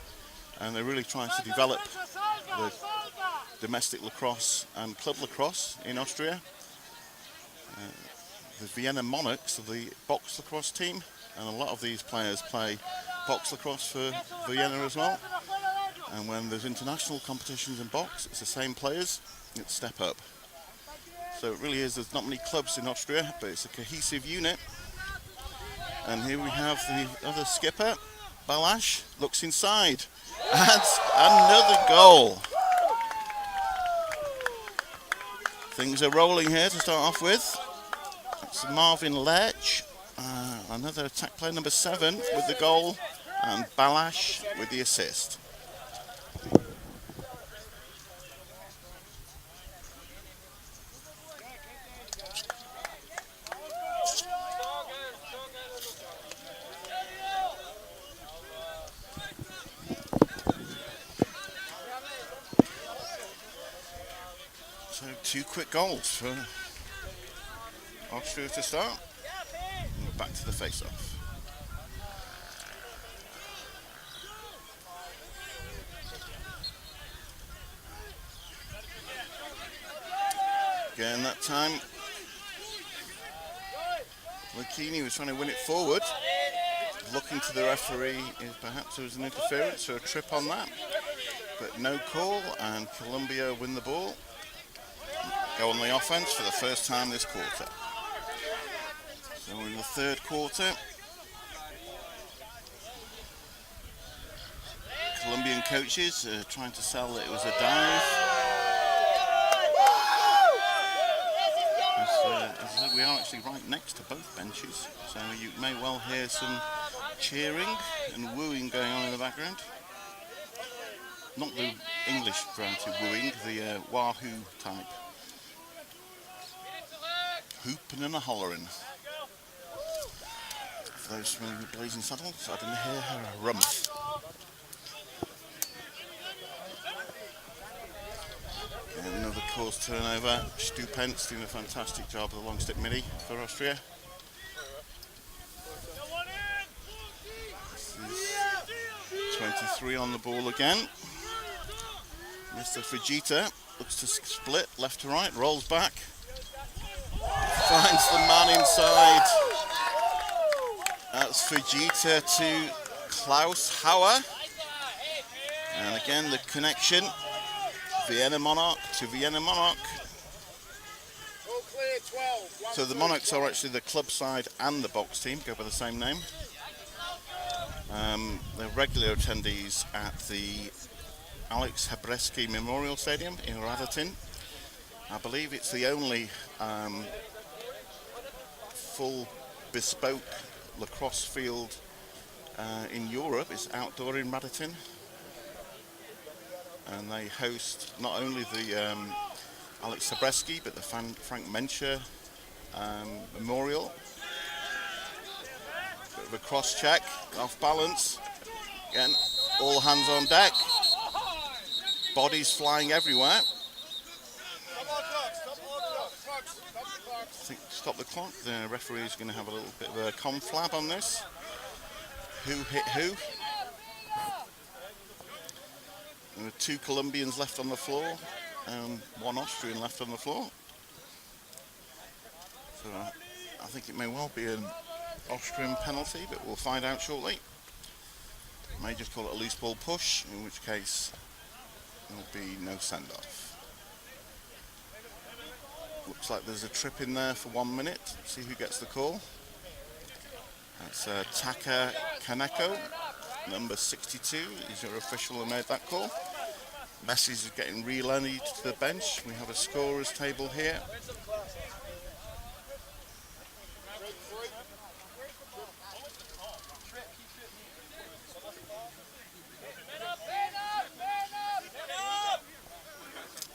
and they're really trying to develop the domestic lacrosse and club lacrosse in Austria. The Vienna Monarchs are the box lacrosse team, and a lot of these players play box lacrosse for Vienna as well. And when there's international competitions in box, it's the same players that step up. So it really is, there's not many clubs in Austria, but it's a cohesive unit. And here we have the other skipper, Balash, looks inside. And another goal. Things are rolling here to start off with. It's Marvin Lech, another attack player, number 7, with the goal, and Balash with the assist. So 2 quick goals for Austria to start. And back to the face-off. Again that time, Lucchini was trying to win it forward. Looking to the referee, if perhaps there was an interference or a trip on that. But no call, and Colombia win the ball. Go on the offense for the first time this quarter. So we're in the third quarter. Colombian coaches are trying to sell that it was a dive. As we are actually right next to both benches, so you may well hear some cheering and wooing going on in the background. Not the English variety wooing, the Wahoo type. Hooping and a hollering. For those familiar with Blazing Saddles, I didn't hear her rumph. And another course turnover. Stu Pence doing a fantastic job of the long stick midi for Austria. This is 23 on the ball again. Mr. Fujita looks to split left to right, rolls back. Finds the man inside. That's Fujita to Klaus Hauer. And again the connection. Vienna Monarch to Vienna Monarch. So the Monarchs are actually the club side and the box team, go by the same name. They're regular attendees at the Alex Hebreski Memorial Stadium in Radetin. I believe it's the only full bespoke lacrosse field in Europe. It's outdoor in Radetin. And they host not only the Alex Hebreski, but the Frank Mencher Memorial. Bit of a cross check, off balance. Again, all hands on deck. Bodies flying everywhere. I think stop the clock. The referee is going to have a little bit of a conflab on this. Who hit who? There are 2 Colombians left on the floor and 1 Austrian left on the floor. So I think it may well be an Austrian penalty, but we'll find out shortly. May just call it a loose ball push, in which case there will be no send-off. Looks like there's a trip in there for 1 minute. See who gets the call. That's Taka Kaneko, number 62. He's your official who made that call. Message is getting relayed to the bench. We have a scorer's table here.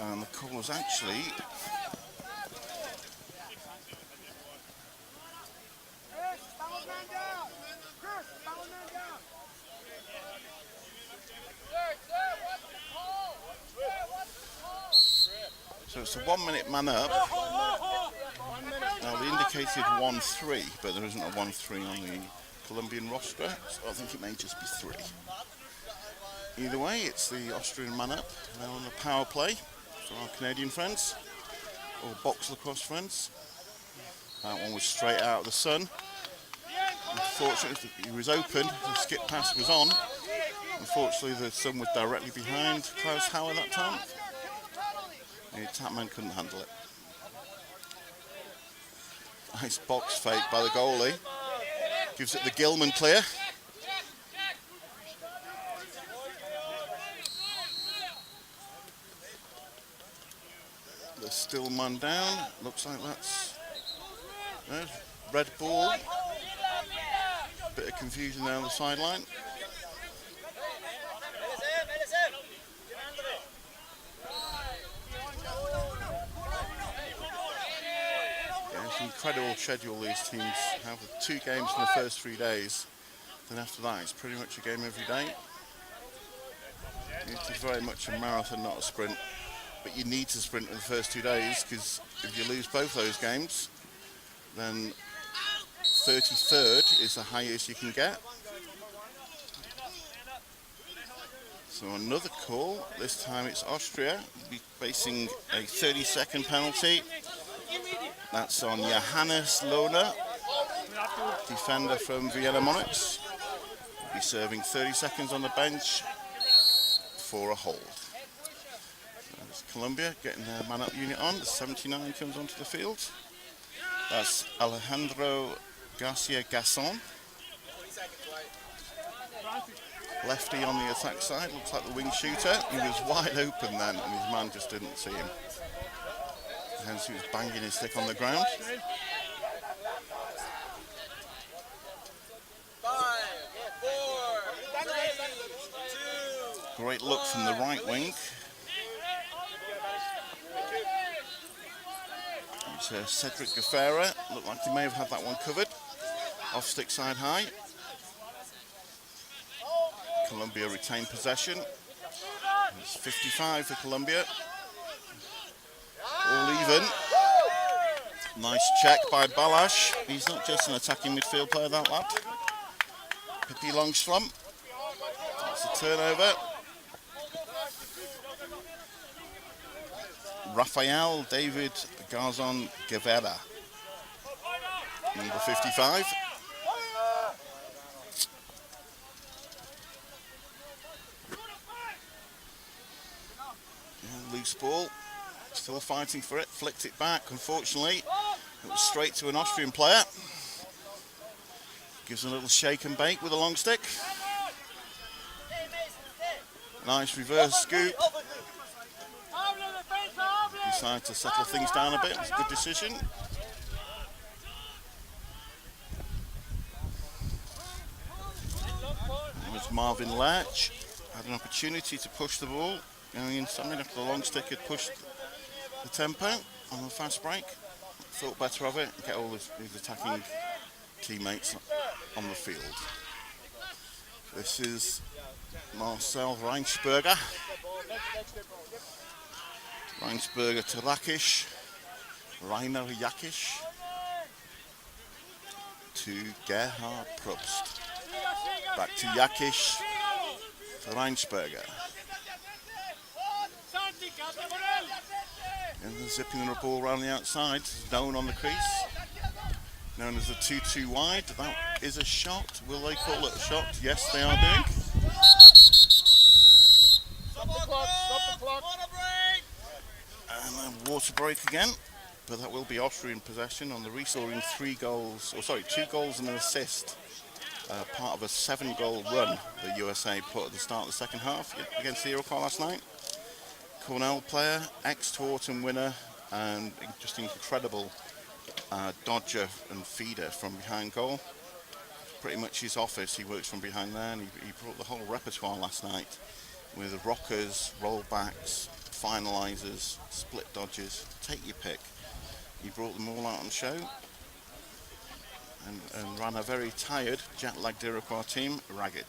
And the call was actually so it's a 1 minute man up. Now they indicated 1-3, but there isn't a 1-3 on the Colombian roster, so I think it may just be 3. Either way, it's the Austrian man up now on the power play for our Canadian friends, or box lacrosse friends. That one was straight out of the sun. Unfortunately, he was open, the skip pass was on. Unfortunately, the sun was directly behind Klaus Hauer that time. The attack man couldn't handle it. Nice box fake by the goalie. Gives it the Gilman clear. There's still man down. Looks like that's red ball. Bit of confusion down the sideline. It's an incredible schedule these teams have, with 2 games in the first 3 days. Then after that, it's pretty much a game every day. It is very much a marathon, not a sprint. But you need to sprint in the first 2 days, because if you lose both those games, then 33rd is the highest you can get. So another call. This time it's Austria facing a 30-second penalty. That's on Johannes Lohner, defender from Vienna Monarchs. He'll be serving 30 seconds on the bench for a hold. There's Colombia getting their man-up unit on. The 79 comes onto the field. That's Alejandro Garcia Gasson. Lefty on the attack side, looks like the wing shooter. He was wide open then, and his man just didn't see him. Hence he was banging his stick on the ground. 5, 4, 3, 2. Great look from the right wing. It's Cedric Gafera. Looked like he may have had that one covered. Off stick side high. Colombia retained possession. It's 55 for Colombia. All even. Nice check by Balash. He's not just an attacking midfield player, that lad. Pippi Longstrom. That's a turnover. Rafael David Garzon Guevara, number 55. Loose ball, still fighting for it, flicked it back. Unfortunately, it was straight to an Austrian player. Gives a little shake and bake with a long stick. Nice reverse scoop. Decided to settle things down a bit. It was a good decision. It was Marvin Lerch. Had an opportunity to push the ball going inside after the long stick had pushed the tempo on the fast break. Thought better of it, get all his attacking teammates on the field. This is Marcel Reinsberger. Reinsberger to Rakic, Rainer Jakic to Gerhard Probst. Back to Jakic to Reinsberger. And they're zipping the ball around the outside. No one on the crease. Known as the 2-2 wide. That is a shot. Will they call it a shot? Yes, they are doing. Stop the clock, stop the clock. And then water break again. But that will be Austria in possession on the restoring 2 goals and an assist. Part of a 7-goal run the USA put at the start of the second half against the Iroquois last night. Cornell player, ex-Taunton winner, and just incredible dodger and feeder from behind goal. Pretty much his office, he works from behind there, and he brought the whole repertoire last night with rockers, rollbacks, finalisers, split dodges, take your pick. He brought them all out on show and ran a very tired, jet-lagged Iroquois team ragged.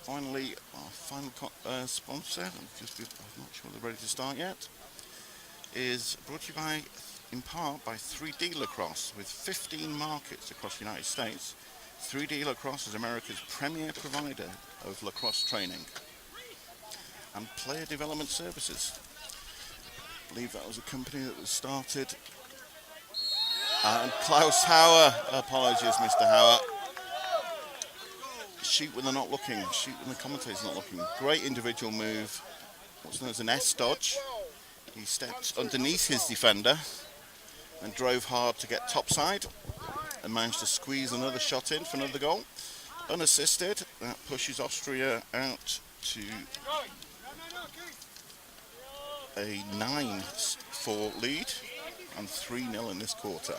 Finally, our final sponsor, I'm not sure they're ready to start yet, is brought to you in part by 3D Lacrosse. With 15 markets across the United States, 3D Lacrosse is America's premier provider of lacrosse training and player development services. I believe that was a company that was started. And Klaus Hauer, apologies Mr. Hauer. Shoot when they're not looking, shoot when the commentator's not looking. Great individual move, what's known as an S-dodge. He stepped underneath his defender and drove hard to get topside and managed to squeeze another shot in for another goal. Unassisted, that pushes Austria out to a 9-4 lead and 3-0 in this quarter.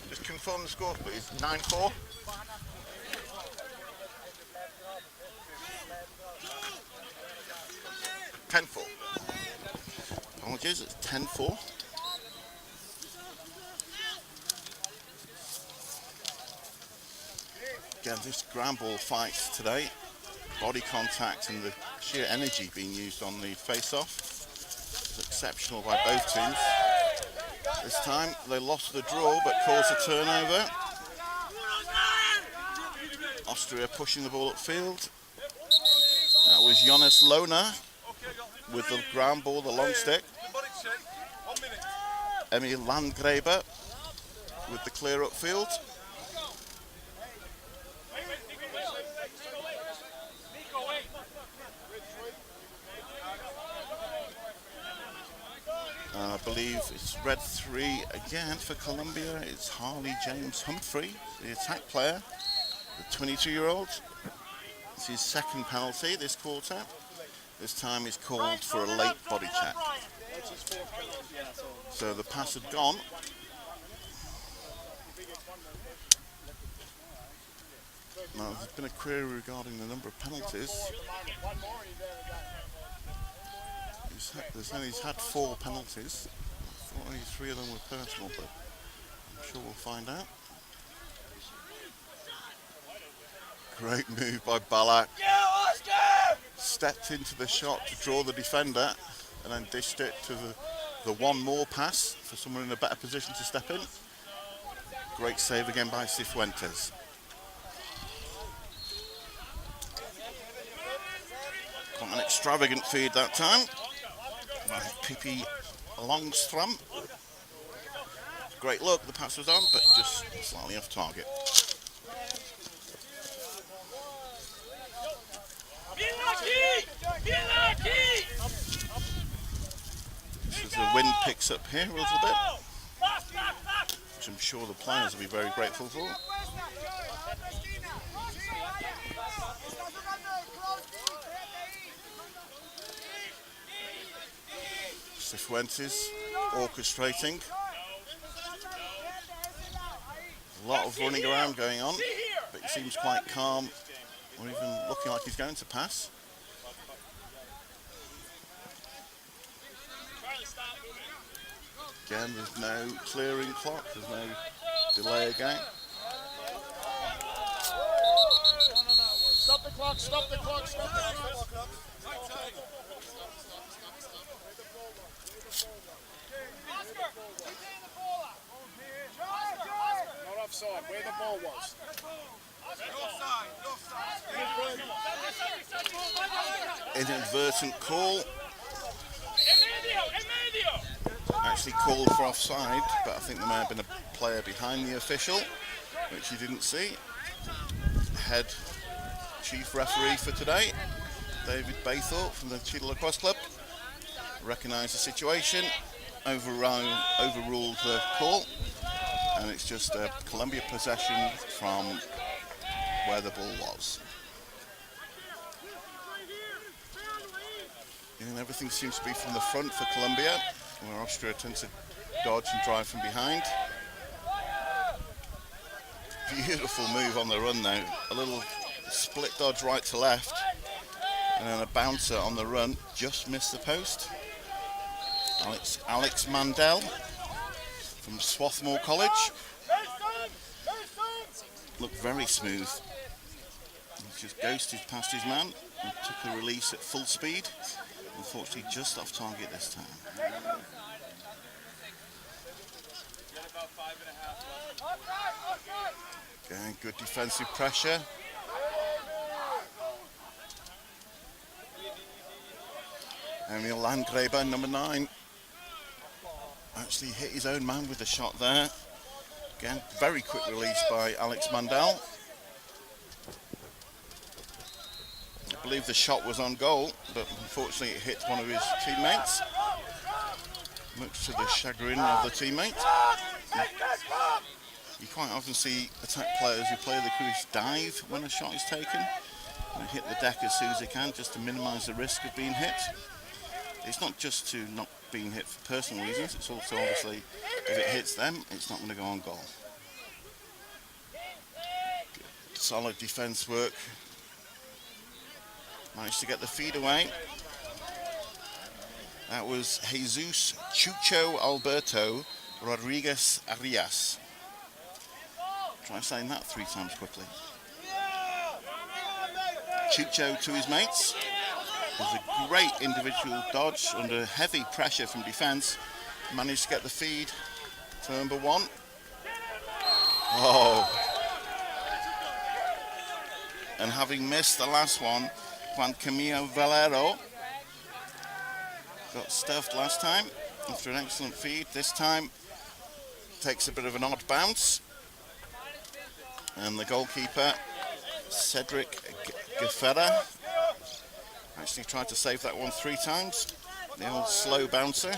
Just confirm the score please, 9-4. 10-4. Apologies, it's 10-4. Again, this ground ball fight today, body contact and the sheer energy being used on the face-off is exceptional by both teams. This time they lost the draw but caused a turnover. Austria pushing the ball upfield. That was Jonas Lohner with the ground ball, the long stick. Emil Landgraber with the clear upfield. I believe it's red 3 again for Colombia. It's Harley James Humphrey, the attack player, the 22-year-old. It's his second penalty this quarter. This time he's called for a late body check. So the pass had gone. Now there's been a query regarding the number of penalties. He's had 4 penalties. I thought only 3 of them were personal, but I'm sure we'll find out. Great move by Balak. Stepped into the shot to draw the defender and then dished it to the one more pass for someone in a better position to step in. Great save again by Cifuentes. Quite an extravagant feed that time by Pippi Longstrom. Great look, the pass was on, but just slightly off target. As the wind picks up here a little bit, which I'm sure the players will be very grateful for. Cifuentes orchestrating. A lot of running around going on, but he seems quite calm, or even looking like he's going to pass. Again, there's no clearing clock, there's no delay again. Stop the clock, stop the clock, stop the clock. Not offside, where the ball was. Inadvertent call. Actually called for offside, but I think there may have been a player behind the official, which he didn't see. Head chief referee for today, David Baythorpe from the Cheadle Lacrosse Club, recognised the situation, overruled the call, and it's just a Colombia possession from where the ball was. And everything seems to be from the front for Colombia, where Austria tends to dodge and drive from behind. Beautiful move on the run now. A little split dodge right to left, and then a bouncer on the run, just missed the post. Alex Mandel from Swarthmore College. Looked very smooth. He just ghosted past his man and took a release at full speed. Unfortunately, just off target this time. Again, good defensive pressure. Emil Landgräber, number 9, actually hit his own man with the shot there. Again, very quick release by Alex Mandel. I believe the shot was on goal, but unfortunately it hit one of his teammates, much to the chagrin of the teammate. You quite often see attack players who play the crease dive when a shot is taken and hit the deck as soon as they can, just to minimise the risk of being hit. It's not just to not being hit for personal reasons, it's also obviously if it hits them, it's not going to go on goal. Good. Solid defence work. Managed to get the feed away. That was Jesus Chucho Alberto Rodriguez Arias. Try saying that 3 times quickly. Chucho to his mates. There's a great individual dodge under heavy pressure from defence. Managed to get the feed to number 1. Oh. And having missed the last one, Juan Camilo Valero got stuffed last time after an excellent feed. This time takes a bit of an odd bounce, and the goalkeeper Cedric Guefera actually tried to save that one 3 times. The old slow bouncer.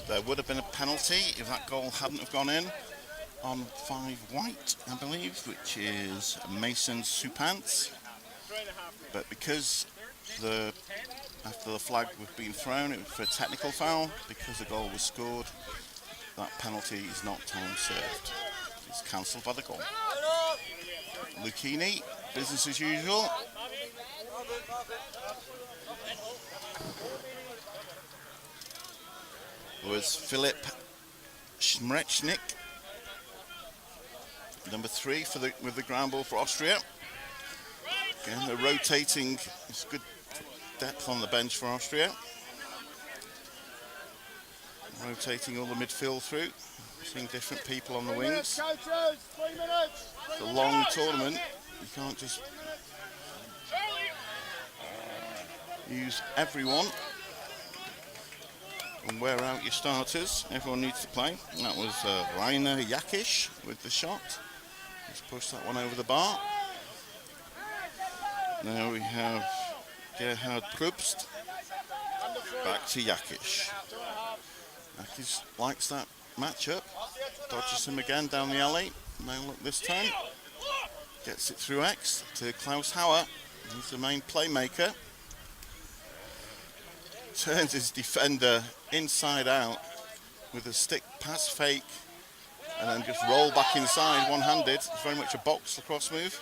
There would have been a penalty if that goal hadn't have gone in on 5 white, I believe, which is Mason Supants. But because after the flag was being thrown, it was for a technical foul. Because the goal was scored, that penalty is not time served. It's cancelled by the goal. Lucchini, business as usual. Was Filip Schmrechnik, number 3 with the ground ball for Austria. Again, they're rotating. It's good depth on the bench for Austria. Rotating all the midfield through, seeing different people on the wings. It's a long tournament. You can't just use everyone and wear out your starters. Everyone needs to play. And that was Rainer Jakic with the shot. Let's push that one over the bar. Now we have Gerhard Probst. Back to Jakic. Jakic likes that matchup. Dodges him again down the alley. Now look this time. Gets it through X to Klaus Hauer. He's the main playmaker. Turns his defender inside out with a stick pass fake and then just roll back inside one-handed. It's very much a box lacrosse move.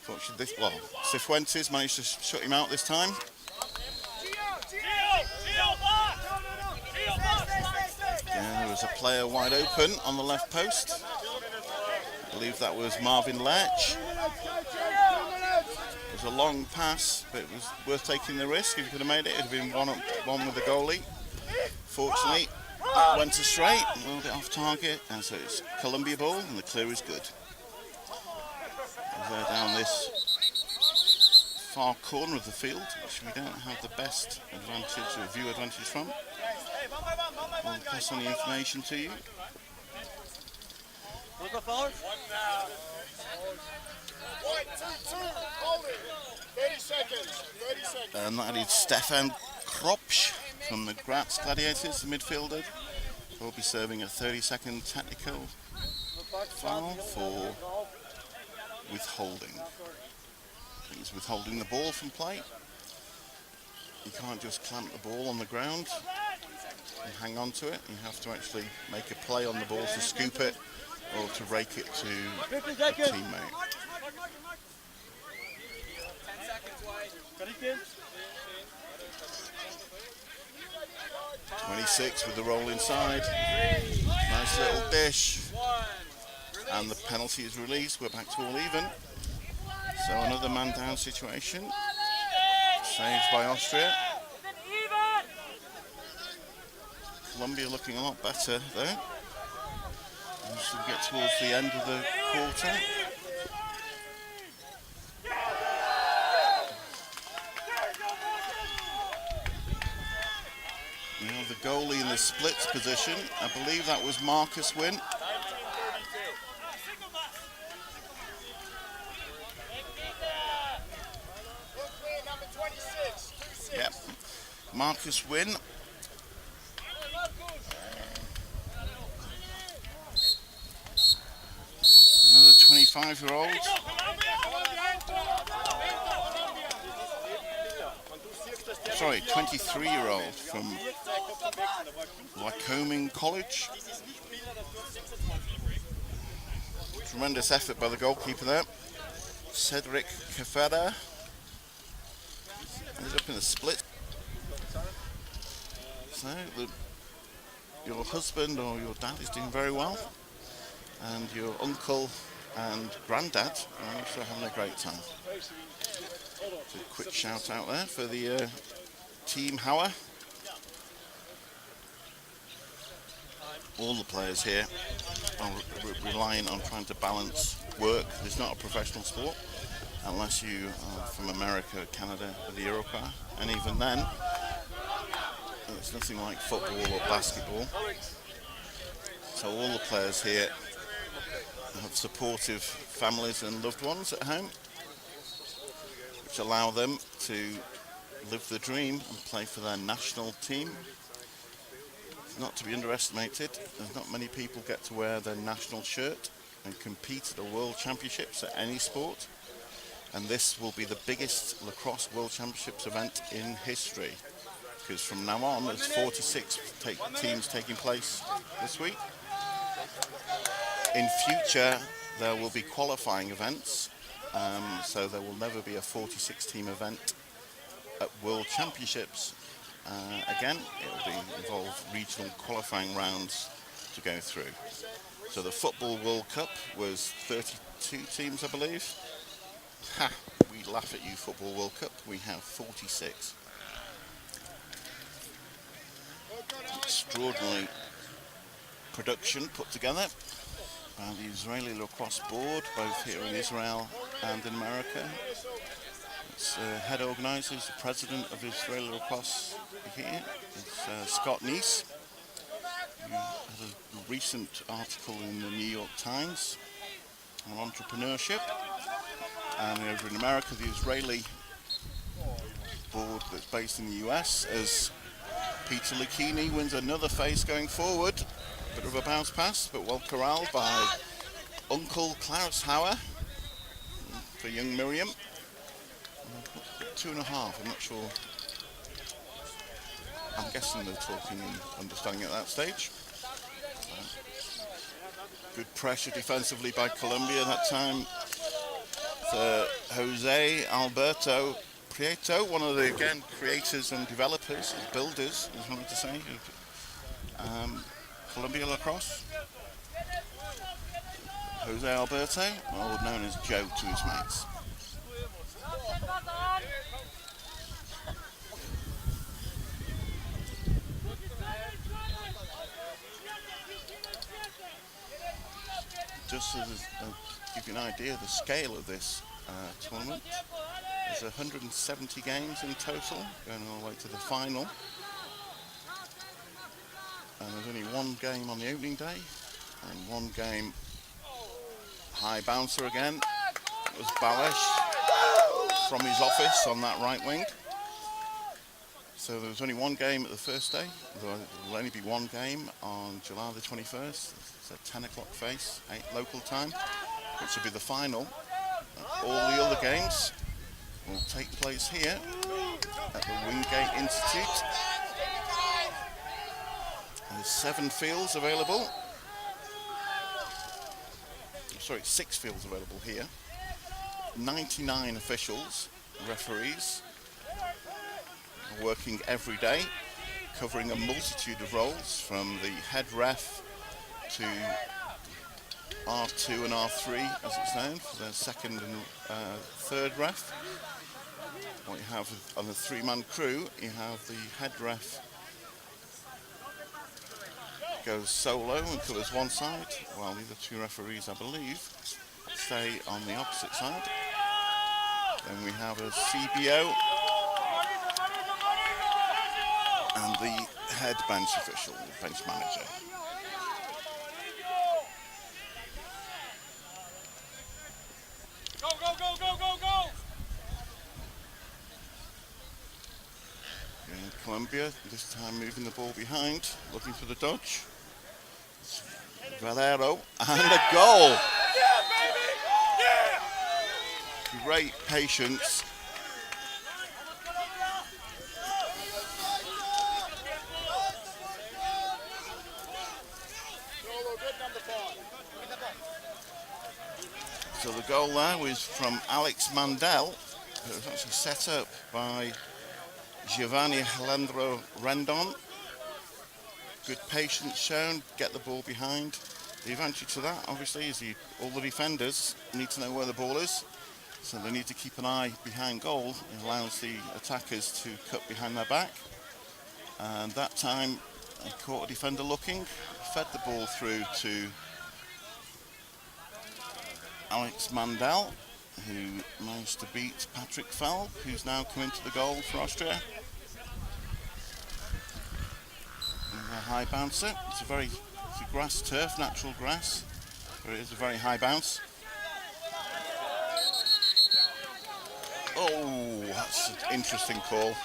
Fortunately, Cifuentes managed to shut him out this time. Yeah, there was a player wide open on the left post. I believe that was Marvin Lerch. was a long pass, but it was worth taking the risk. If you could have made it, it'd have been one with the goalie. Fortunately, it went astray, a little bit off target, and so it's Colombia ball, and the clear is good. As they're down this far corner of the field, which we don't have the best advantage or view advantage from. We'll pass on the information to you. Look up, fellas. 1, 2, 2, hold it. 30 seconds. 30 seconds. And that is Stefan Kropsch from the Graz Gladiators, the midfielder. Will be serving a 30-second technical foul for withholding. He's withholding the ball from play. You can't just clamp the ball on the ground and hang on to it. You have to actually make a play on the ball to scoop it or to rake it to a teammate. 26 with the roll inside. Nice little dish. And the penalty is released. We're back to all even. So another man down situation. Saved by Austria. Colombia looking a lot better there. As we get towards the end of the quarter. Now the goalie in the splits position. I believe that was Marcus Wynn. Yep, Marcus Wynn. Another 25-year-old. Sorry, 23-year-old from Lycoming College. Tremendous effort by the goalkeeper there. Cedric Cafera. Ended up in a split. So, your husband or your dad is doing very well. And your uncle and granddad are also having a great time. So a quick shout out there for the Team Hauer. All the players here are relying on trying to balance work. It's not a professional sport unless you are from America, Canada, or the Iroquois. And even then, it's nothing like football or basketball. So all the players here have supportive families and loved ones at home, which allow them to live the dream and play for their national team. It's not to be underestimated. There's not many people get to wear their national shirt and compete at the World Championships at any sport. And this will be the biggest lacrosse World Championships event in history. Because from now on, there's 46 teams taking place this week. In future, there will be qualifying events, so there will never be a 46-team event at World Championships. Again, it will involve regional qualifying rounds to go through. So the Football World Cup was 32 teams, I believe. Ha! We laugh at you, Football World Cup. We have 46. Extraordinary production put together by the Israeli Lacrosse Board, both here in Israel and in America. Its head organizer is the president of Israeli Lacrosse here. It's Scott Neese. You had a recent article in the New York Times on entrepreneurship. And over in America, the Israeli board that's based in the US, as Peter Lucchini wins another phase going forward. Bit of a bounce pass, but well corralled by Uncle Klaus Hauer for young Miriam. 2.5, I'm not sure. I'm guessing they're talking and understanding at that stage. Good pressure defensively by Colombia that time. Jose Alberto Prieto, one of the, again, creators and developers, builders, is what I to say, Colombia Lacrosse. Jose Alberto, well known as Joe to his mates. just to give you an idea of the scale of this tournament, there's 170 games in total, going all the way to the final. And there's only one game on the opening day, and one game high bouncer again. It was Balash from his office on that right wing. So there was only one game at the first day. There will only be one game on July the 21st. It's a 10 o'clock face, 8 local time, which will be the final. All the other games will take place here at the Wingate Institute. And there's 7 fields available. Sorry, 6 fields available here. 99 officials, referees, working every day, covering a multitude of roles, from the head ref to R2 and R3 as it's known, for the second and third ref. What you have on the 3-man crew, you have the head ref goes solo and covers one side, while the other 2 referees, I believe, stay on the opposite side. Then we have a CBO and the head bench official, the bench manager. Go, go, go, go, go, go! In Colombia, this time moving the ball behind, looking for the dodge. Valero, and a goal! Yeah, baby! Yeah! Great patience. So the goal there was from Alex Mandel. It was actually set up by Giovanni Alejandro Rendon. Good patience shown, get the ball behind. The advantage to that, obviously, is all the defenders need to know where the ball is. So they need to keep an eye behind goal. It allows the attackers to cut behind their back. And that time, he caught a defender looking, fed the ball through to Alex Mandel, who managed to beat Patrick Falb, who's now come into the goal for Austria. And a high bouncer. It's a grass turf, natural grass, but it is a very high bounce. Oh, that's an interesting call.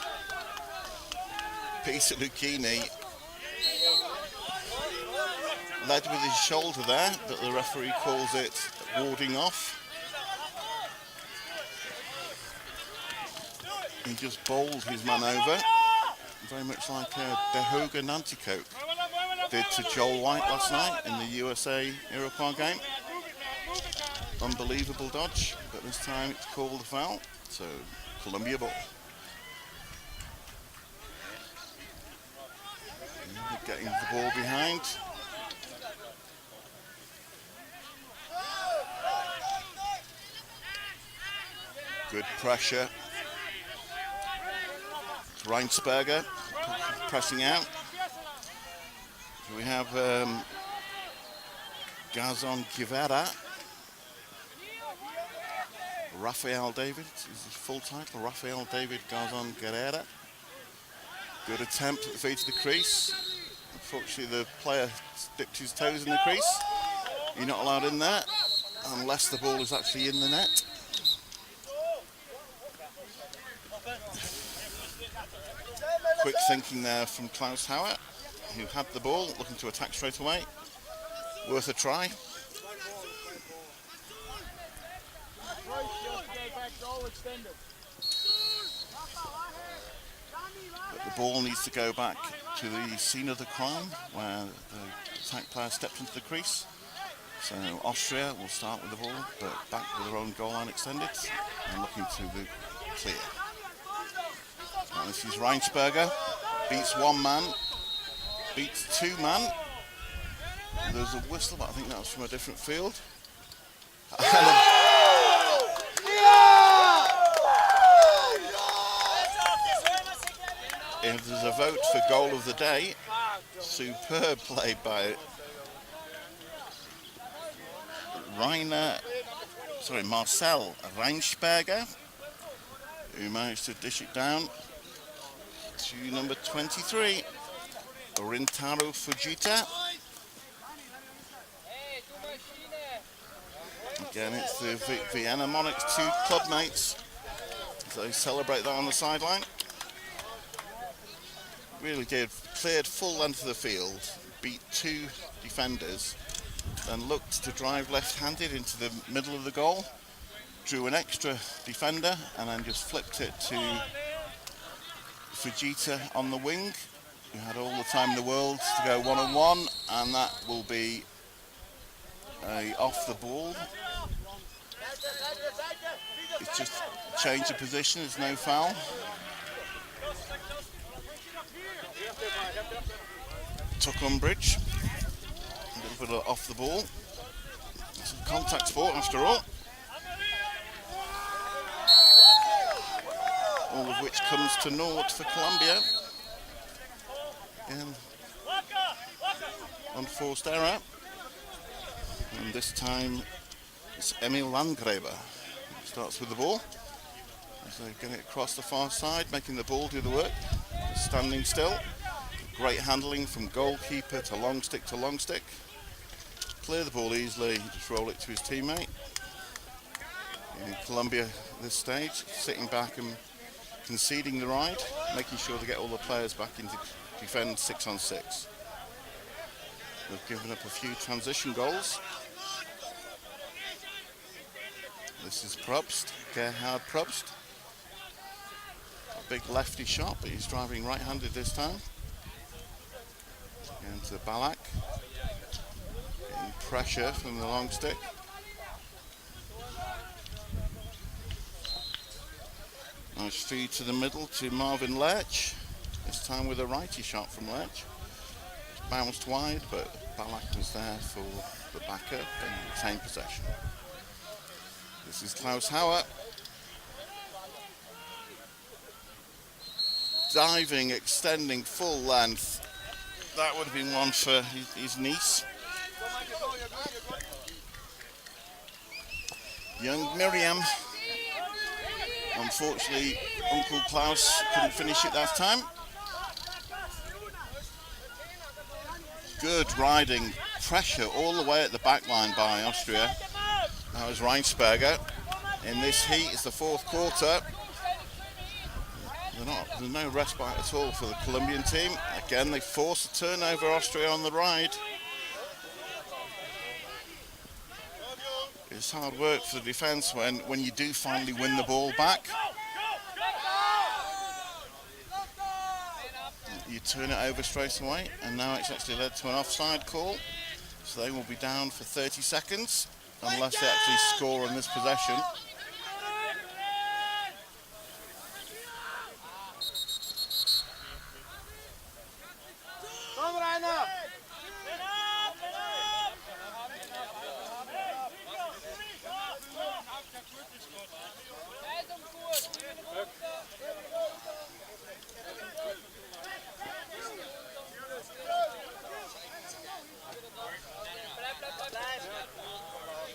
Peter Lucchini led with his shoulder there, but the referee calls it warding off. He just bowled his man over, very much like Dehoga Nanticoke did to Joel White last night in the USA Iroquois game. Unbelievable dodge, but this time it's called a foul, so Colombia ball. Getting the ball behind. Good pressure. Reinsberger pressing out. So we have Gazon Guevara. Rafael David is his full title. Rafael David Gazon Guerrera. Good attempt at the feet of the crease. Unfortunately, the player dipped his toes in the crease. You're not allowed in there unless the ball is actually in the net. Quick thinking there from Klaus Hauer, who had the ball, looking to attack straight away. Worth a try. But the ball needs to go back to the scene of the crime, where the attack player stepped into the crease. So Austria will start with the ball, but back with their own goal line extended, and looking to the clear. And this is Reinsberger, beats one man, beats 2 man. There's a whistle, but I think that was from a different field. If there's a vote for goal of the day, superb play by Marcel Reinsperger, who managed to dish it down to number 23, Rintaro Fujita. Again, it's the Vienna Monarchs 2 club mates. So they celebrate that on the sideline. Really cleared full length of the field, beat 2 defenders, then looked to drive left-handed into the middle of the goal, drew an extra defender, and then just flipped it to Fujita on the wing, who had all the time in the world to go one-on-one, and that will be off the ball. It's just a change of position, there's no foul. Took Umbridge, a little bit off the ball. It's a contact sport after all. All of which comes to naught for Colombia. Again, unforced error. And this time it's Emil Landgrebe who starts with the ball. So getting it across the far side, making the ball do the work. Standing still. Great handling from goalkeeper to long stick to long stick. Clear the ball easily, just roll it to his teammate. In Colombia at this stage, sitting back and conceding the ride, making sure they get all the players back in to defend 6 on 6. They've given up a few transition goals. This is Probst, Gerhard Probst. A big lefty shot, but he's driving right-handed this time. And to Balak. Getting pressure from the long stick. Nice feed to the middle to Marvin Lerch. This time with a righty shot from Lerch. It's bounced wide, but Balak was there for the backup and retained possession. This is Klaus Hauer. Diving, extending full length. That would have been one for his niece. Young Miriam. Unfortunately, Uncle Klaus couldn't finish it that time. Good riding, pressure all the way at the back line by Austria. That was Reinsperger. In this heat, it's the 4th quarter. There's no respite at all for the Colombian team. Again, they force a turnover, Austria on the ride. It's hard work for the defence when you do finally win the ball back. You turn it over straight away, and now it's actually led to an offside call. So they will be down for 30 seconds, unless they actually score on this possession.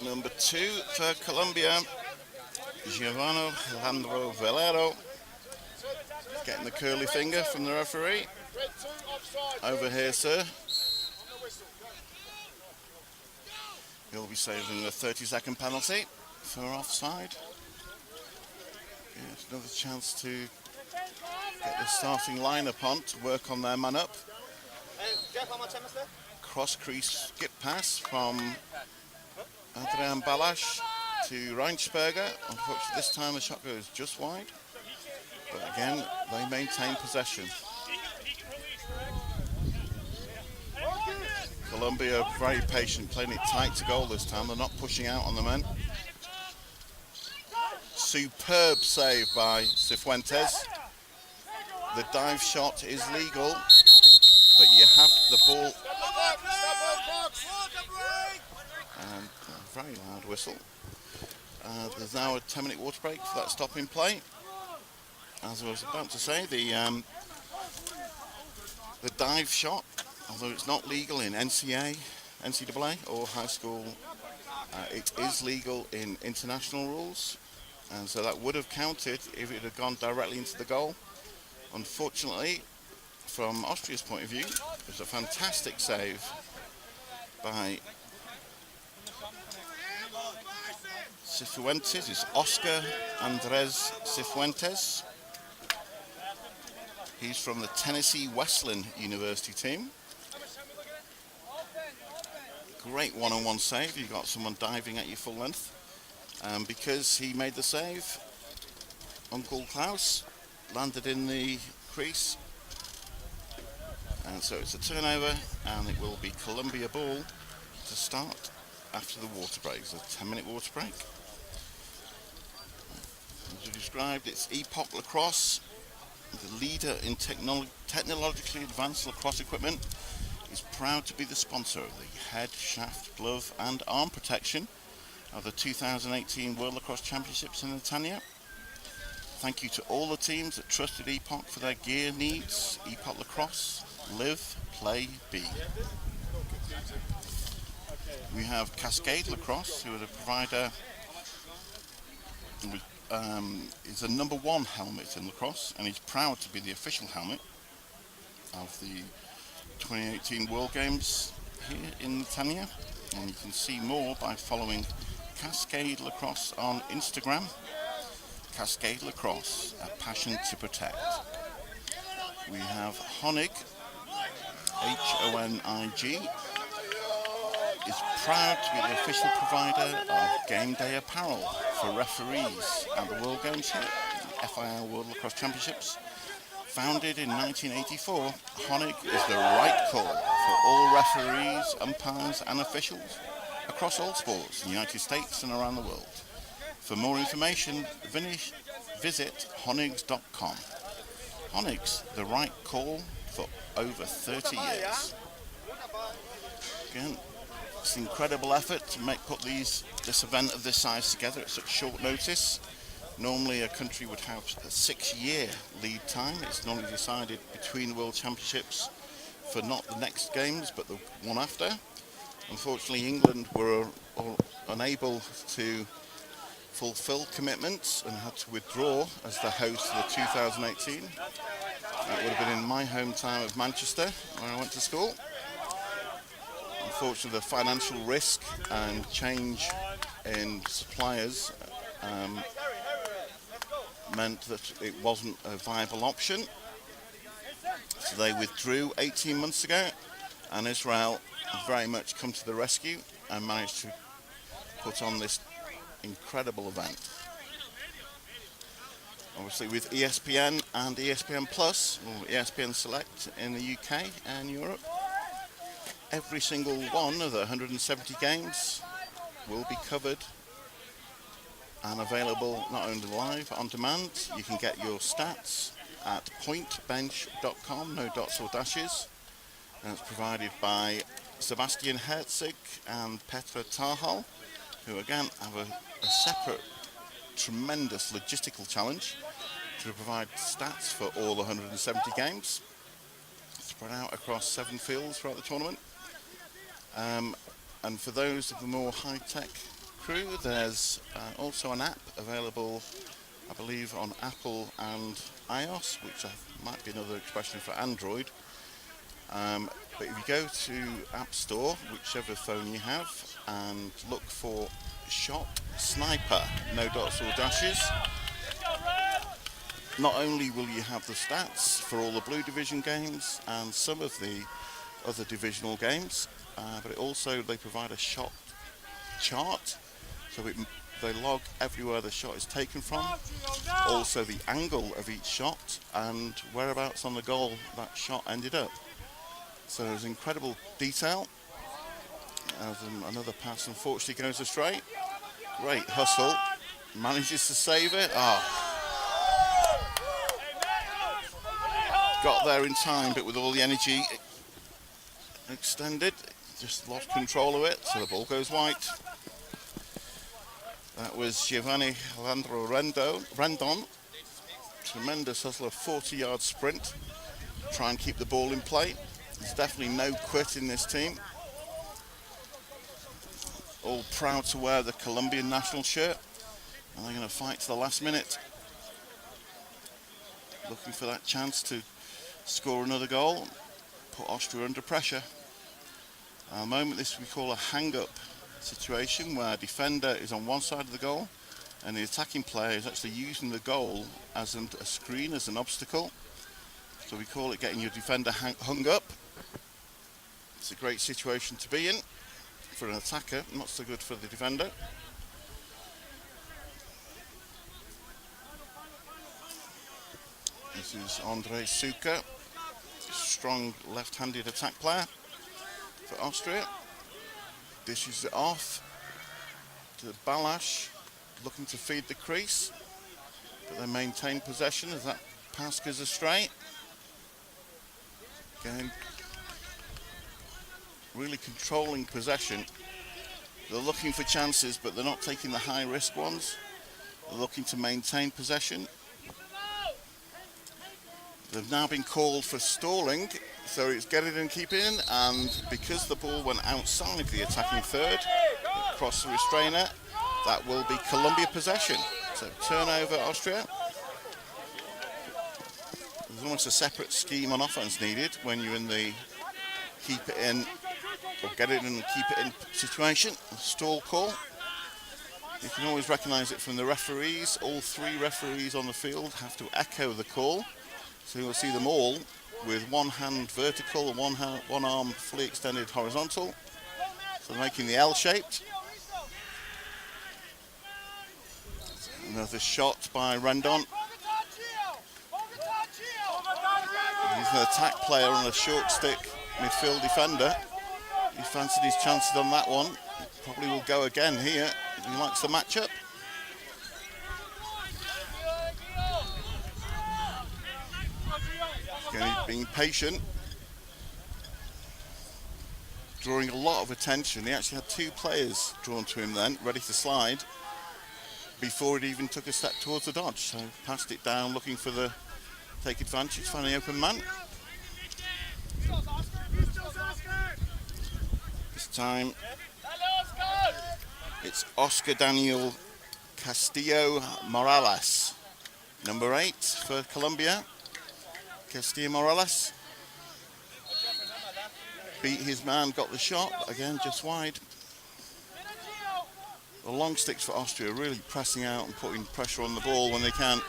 Number 2 for Colombia, Giovanni Alejandro Valero. Getting the curly finger from the referee. Over here, sir. He'll be saving a 30-second penalty for offside. Yeah, it's another chance to get the starting lineup on to work on their man up. Cross crease skip pass from Adrian Balash to Reinsperger. Unfortunately, this time the shot goes just wide. But again, they maintain possession. Colombia very patient, playing it tight to goal this time. They're not pushing out on the men. Superb save by Cifuentes. The dive shot is legal, but you have the ball. And a very loud whistle. There's now a 10-minute water break for that stopping play. As I was about to say, the dive shot, although it's not legal in NCAA or high school It is legal in international rules, and so that would have counted if it had gone directly into the goal. Unfortunately, from Austria's point of view, it was a fantastic save by Cifuentes. It's Oscar Andres Cifuentes. He's from the Tennessee Wesleyan University team. Great one-on-one save. You got someone diving at you full length. Because he made the save, Uncle Klaus landed in the crease. And so it's a turnover, and it will be Colombia ball to start after the water break. It's a 10-minute water break. As you described, it's Epoch Lacrosse, the leader in technologically advanced lacrosse equipment, is proud to be the sponsor of the head, shaft, glove and arm protection of the 2018 World Lacrosse Championships in Netanya. Thank you to all the teams that trusted Epoch for their gear needs. Epoch Lacrosse, live, play, be. We have Cascade Lacrosse, who are the provider. Is a #1 helmet in lacrosse, and he's proud to be the official helmet of the 2018 World Games here in Netanya. And you can see more by following Cascade Lacrosse on Instagram. Cascade Lacrosse, a passion to protect. We have Honig, Honig, is proud to be the official provider of game day apparel for referees at the World Games here, the FIL World Lacrosse Championships. Founded in 1984, Honig is the right call for all referees, umpires and officials across all sports in the United States and around the world. For more information, visit honigs.com. Honigs, the right call for over 30 years. Again, it's an incredible effort to put this event of this size together at such short notice. Normally a country would have a 6-year lead time. It's normally decided between the World Championships for not the next games but the one after. Unfortunately, England were unable to fulfill commitments and had to withdraw as the host of the 2018. That would have been in my hometown of Manchester, where I went to school. Unfortunately, the financial risk and change in suppliers meant that it wasn't a viable option. So they withdrew 18 months ago, and Israel very much come to the rescue and managed to put on this incredible event. Obviously with ESPN and ESPN Plus, or ESPN Select in the UK and Europe, every single one of the 170 games will be covered and available not only live, but on demand. You can get your stats at pointbench.com, no dots or dashes. And it's provided by Sebastian Herzig and Petra Tahal, who again have a separate tremendous logistical challenge to provide stats for all 170 games, spread out across 7 fields throughout the tournament. And for those of the more high-tech crew, there's also an app available, I believe, on Apple and iOS, which might be another expression for Android. But if you go to App Store, whichever phone you have, and look for Shot Sniper, no dots or dashes, not only will you have the stats for all the Blue Division games and some of the other divisional games, but they provide a shot chart, so they log everywhere the shot is taken from, also the angle of each shot and whereabouts on the goal that shot ended up. So there's incredible detail. As another pass unfortunately goes astray. Great hustle, manages to save it. Got there in time, but with all the energy extended, just lost control of it, so the ball goes wide. That was Giovanni Landro Rendon. Tremendous hustle, a 40-yard sprint. Try and keep the ball in play. There's definitely no quit in this team. all proud to wear the Colombian national shirt, and they're going to fight to the last minute, looking for that chance to score another goal, put Austria under pressure. At the moment, this we call a hang-up situation, where a defender is on one side of the goal and the attacking player is actually using the goal as a screen, as an obstacle. So we call it getting your defender hung up. It's a great situation to be in for an attacker, not so good for the defender. This is Andre Suker, strong left-handed attack player for Austria. Dishes it off to Balash, looking to feed the crease, but they maintain possession as that pass goes astray. Again, really controlling possession. They're looking for chances, but they're not taking the high-risk ones. They're looking to maintain possession. They've now been called for stalling, so it's get it and keep in, and because the ball went outside the attacking third, across the restrainer, that will be Colombia possession. So turnover Austria. There's almost a separate scheme on offense needed when you're in the keep it in or get it in and keep it in situation. A stall call. You can always recognise it from the referees. All three referees on the field have to echo the call. So you'll see them all with one hand vertical and one arm fully extended horizontal. So making the L-shaped. Another shot by Rendon. He's an attack player on a short stick midfield defender. He fancied his chances on that one. Probably will go again here. He likes the matchup. Again, being patient, drawing a lot of attention. He actually had two players drawn to him then, ready to slide, before it even took a step towards the dodge. So passed it down, looking for the take advantage, find the open man. This time it's Oscar Daniel Castillo Morales, number 8 for Colombia. Castillo Morales beat his man, got the shot, but again just wide. The long sticks for Austria, really pressing out and putting pressure on the ball when they can.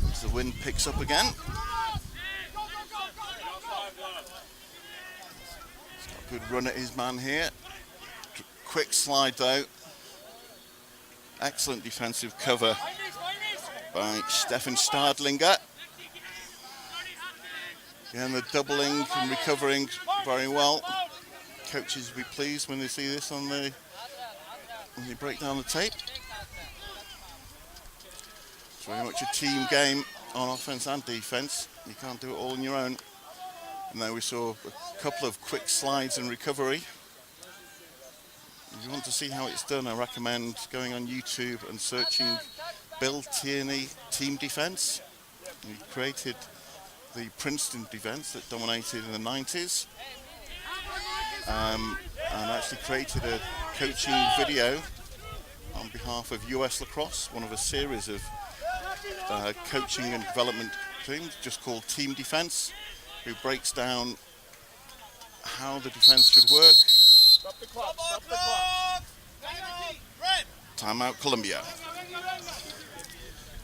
As the wind picks up again. He's got a good run at his man here. Quick slide though. Excellent defensive cover by Stefan Stadlinger. Again, the doubling and recovering very well. Coaches will be pleased when they see this when they break down the tape. It's very much a team game on offense and defense. You can't do it all on your own. And then we saw a couple of quick slides and recovery. If you want to see how it's done, I recommend going on YouTube and searching Bill Tierney team defense. He created the Princeton defense that dominated in the 90s. And actually created a coaching video on behalf of US Lacrosse, one of a series of coaching and development teams just called Team Defense, who breaks down how the defense should work. Stop the clock, stop the clock. Timeout Colombia.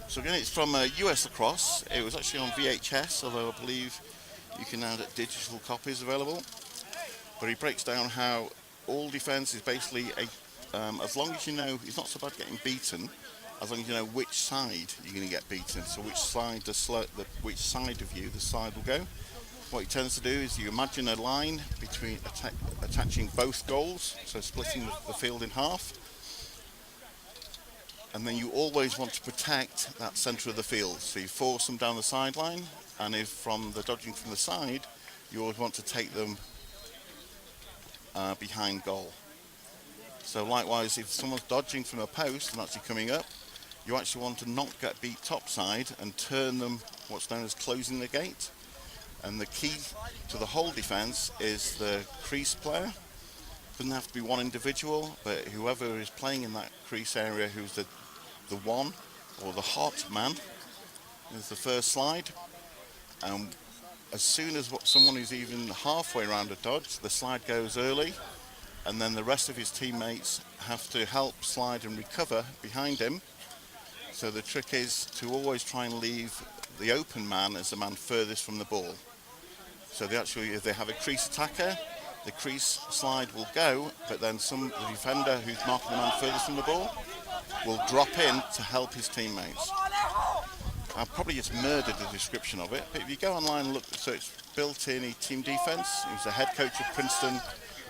So again, it's from US Lacrosse. It was actually on VHS, although I believe you can now get digital copies available. But he breaks down how all defense is basically as long as you know, it's not so bad getting beaten, as long as you know which side you're going to get beaten. So which side which side of you the slide will go. What he tends to do is you imagine a line between attaching both goals, so splitting the field in half. And then you always want to protect that centre of the field. So you force them down the sideline, and if from the dodging from the side, you always want to take them behind goal. So likewise, if someone's dodging from a post and actually coming up, you actually want to not get beat topside and turn them what's known as closing the gate. And the key to the whole defence is the crease player. Doesn't have to be one individual, but whoever is playing in that crease area, who's the one or the hot man, is the first slide. And as soon as someone who's even halfway around a dodge, the slide goes early, and then the rest of his teammates have to help slide and recover behind him. So the trick is to always try and leave the open man as the man furthest from the ball. So if they have a crease attacker, the crease slide will go, but then the defender who's marking the man furthest from the ball will drop in to help his teammates. I've probably just murdered the description of it, but if you go online and look, so it's built-in team defense. He's the head coach of Princeton.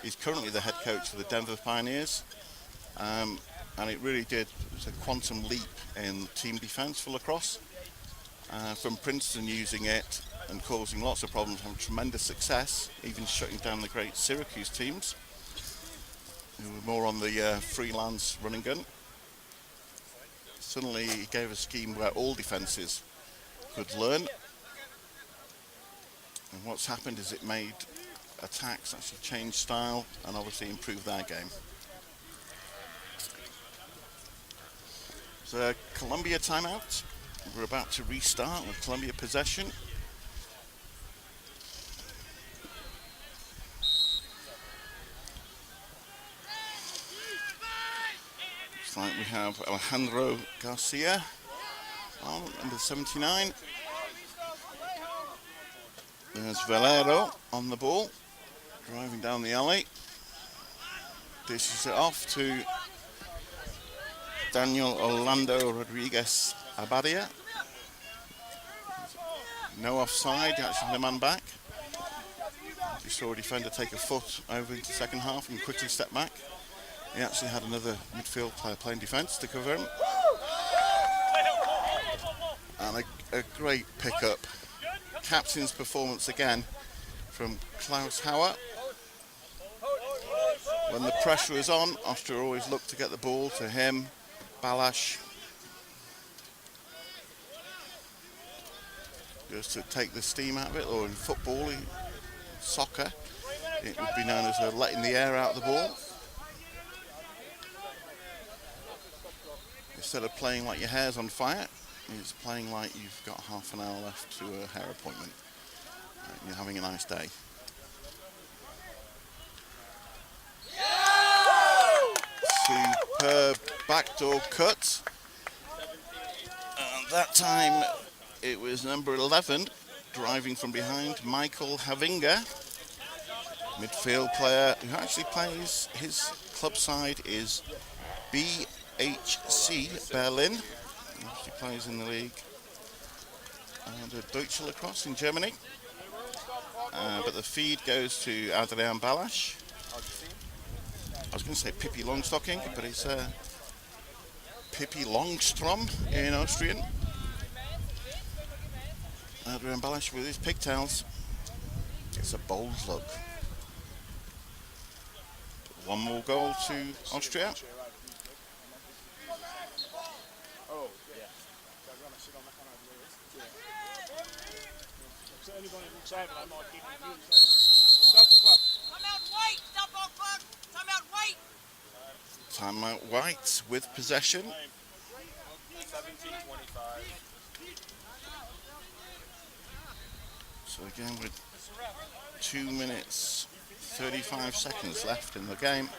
He's currently the head coach of the Denver Pioneers. And it really it's a quantum leap in team defense for lacrosse. From Princeton using it and causing lots of problems, having tremendous success, even shutting down the great Syracuse teams, who were more on the freelance running gun. Suddenly he gave a scheme where all defences could learn. And what's happened is it made attacks actually change style and obviously improve their game. So Colombia timeout. We're about to restart with Colombia possession. Looks like we have Alejandro Garcia on number 79. There's Valero on the ball, driving down the alley. Dishes it off to Daniel Orlando Rodriguez Abadia. No offside, actually the man back. You saw a defender take a foot over into the second half and quickly step back. He actually had another midfield player playing defence to cover him. And a great pickup. Captain's performance again from Klaus Hauer. When the pressure is on, Austria always look to get the ball to him, Balash. Just to take the steam out of it, or in football, soccer, it would be known as letting the air out of the ball. Instead of playing like your hair's on fire, it's playing like you've got half an hour left to a hair appointment. You're having a nice day. Superb backdoor cut. And that time it was number 11, driving from behind, Michael Havinga. Midfield player who actually plays, his club side is BHC Berlin. He plays in the league under Deutsche Lacrosse in Germany. But the feed goes to Adrian Balash. I was going to say Pippi Longstocking, but it's Pippi Longstrom in Austrian. Adrian Balash with his pigtails. It's a bold look. One more goal to Austria. Stop the clock. Timeout White with possession. 17-25. So again with 2 minutes 35 seconds left in the game.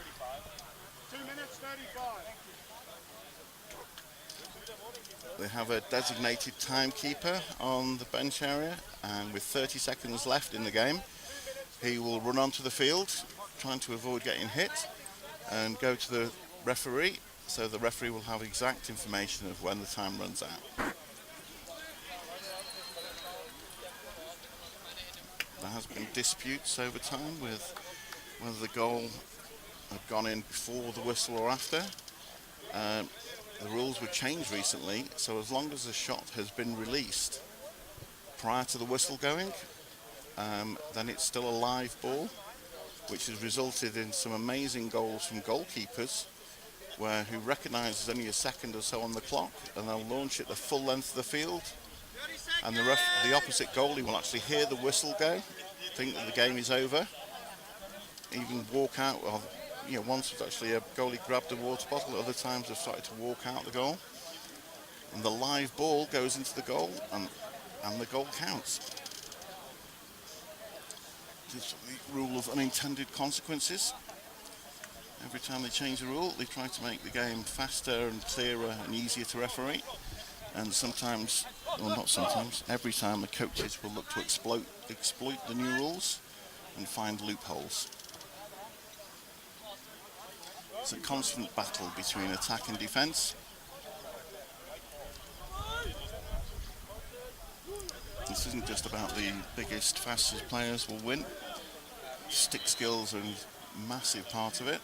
2 minutes 35. They have a designated timekeeper on the bench area, and with 30 seconds left in the game, he will run onto the field, trying to avoid getting hit, and go to the referee, so the referee will have exact information of when the time runs out. There has been disputes over time with whether the goal had gone in before the whistle or after. The rules were changed recently, so as long as the shot has been released prior to the whistle going, then it's still a live ball, which has resulted in some amazing goals from goalkeepers who recognise there's only a second or so on the clock, and they'll launch it the full length of the field, and the opposite goalie will actually hear the whistle go, think that the game is over, even walk out, or once was actually a goalie grabbed a water bottle, other times they've started to walk out the goal. And the live ball goes into the goal, and the goal counts. It's the rule of unintended consequences. Every time they change the rule, they try to make the game faster and clearer and easier to referee. And sometimes, well, not sometimes, every time the coaches will look to exploit the new rules and find loopholes. It's a constant battle between attack and defence. This isn't just about the biggest, fastest players will win. Stick skills are a massive part of it,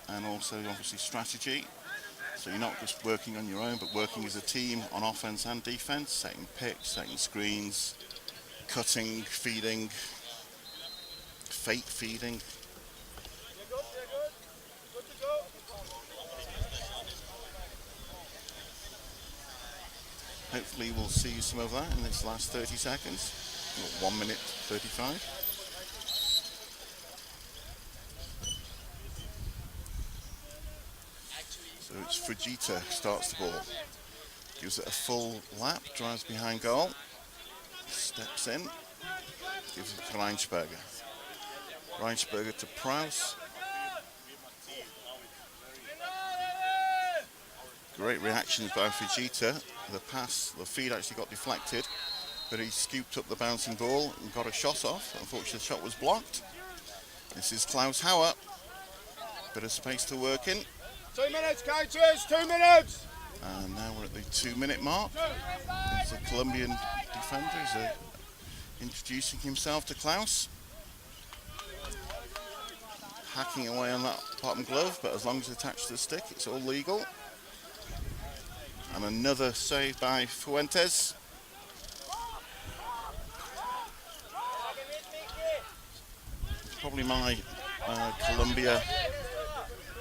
and also obviously strategy. So you're not just working on your own, but working as a team on offense and defense, setting pitch, setting screens, cutting, feeding, fake feeding. Hopefully we'll see some of that in this last 30 seconds. 1 minute 35. So it's Fujita starts the ball. Gives it a full lap, drives behind goal, steps in, gives it to Reinsberger. Reinsberger to Prowse. Great reactions by Fujita. The feed actually got deflected, but he scooped up the bouncing ball and got a shot off. Unfortunately, the shot was blocked. This is Klaus Hauer. Bit of space to work in. 2 minutes, coaches, 2 minutes! And now we're at the 2-minute mark. There's a Colombian defender introducing himself to Klaus. Hacking away on that bottom glove, but as long as it's attached to the stick, it's all legal. And another save by Fuentes. Probably my Colombia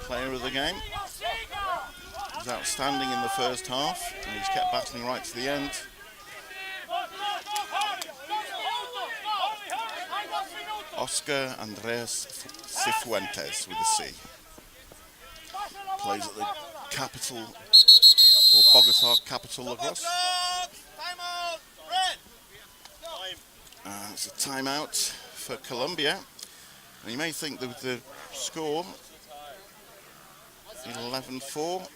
player of the game. He was outstanding in the first half, and he's kept battling right to the end. Oscar Andres Cifuentes with a C. Plays at the capital, or Bogotá capital lacrosse. It's a timeout for Colombia. And you may think that the score 11-4,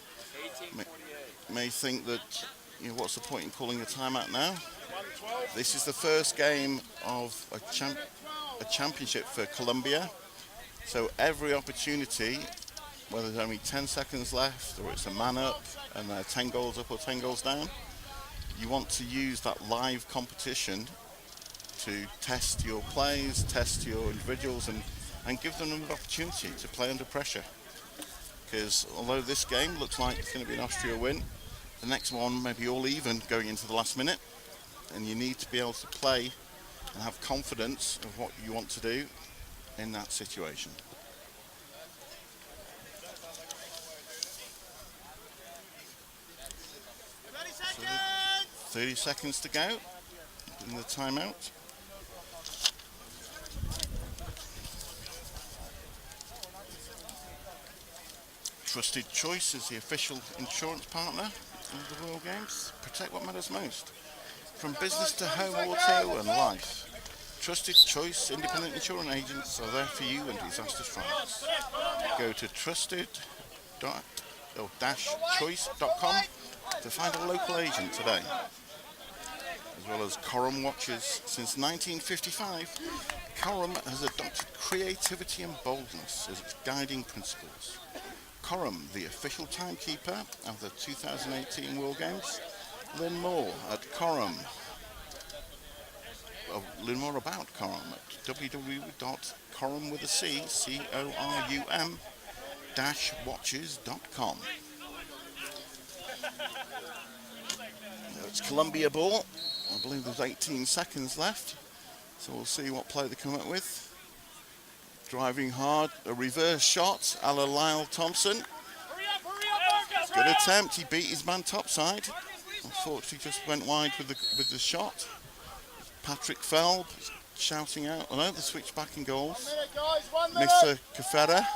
may think that, what's the point in calling a timeout now? This is the first game of a championship for Colombia, so every opportunity, whether there's only 10 seconds left or it's a man up and they're 10 goals up or 10 goals down, you want to use that live competition to test your plays, test your individuals, and give them an opportunity to play under pressure. Because although this game looks like it's going to be an Austria win, the next one may be all even going into the last minute, and you need to be able to play and have confidence of what you want to do in that situation. So 30 seconds to go in the timeout. Trusted Choice is the official insurance partner of the World Games. Protect what matters most. From business to home, auto and life. Trusted Choice independent insurance agents are there for you when disaster strikes. Go to trusted-choice.com to find a local agent today. As well as Corum watches. Since 1955, Corum has adopted creativity and boldness as its guiding principles. Corum, the official timekeeper of the 2018 World Games. Learn more at Corum. Learn more about Corum at www.corum-watches.com. It's Colombia ball. I believe there's 18 seconds left, so we'll see what play they come up with. Driving hard, a reverse shot, a la Lyle Thompson. Good attempt, he beat his man topside. Unfortunately just went wide with the shot. Patrick Felb shouting out, oh no, the switch back in goals. Mr. Cafera.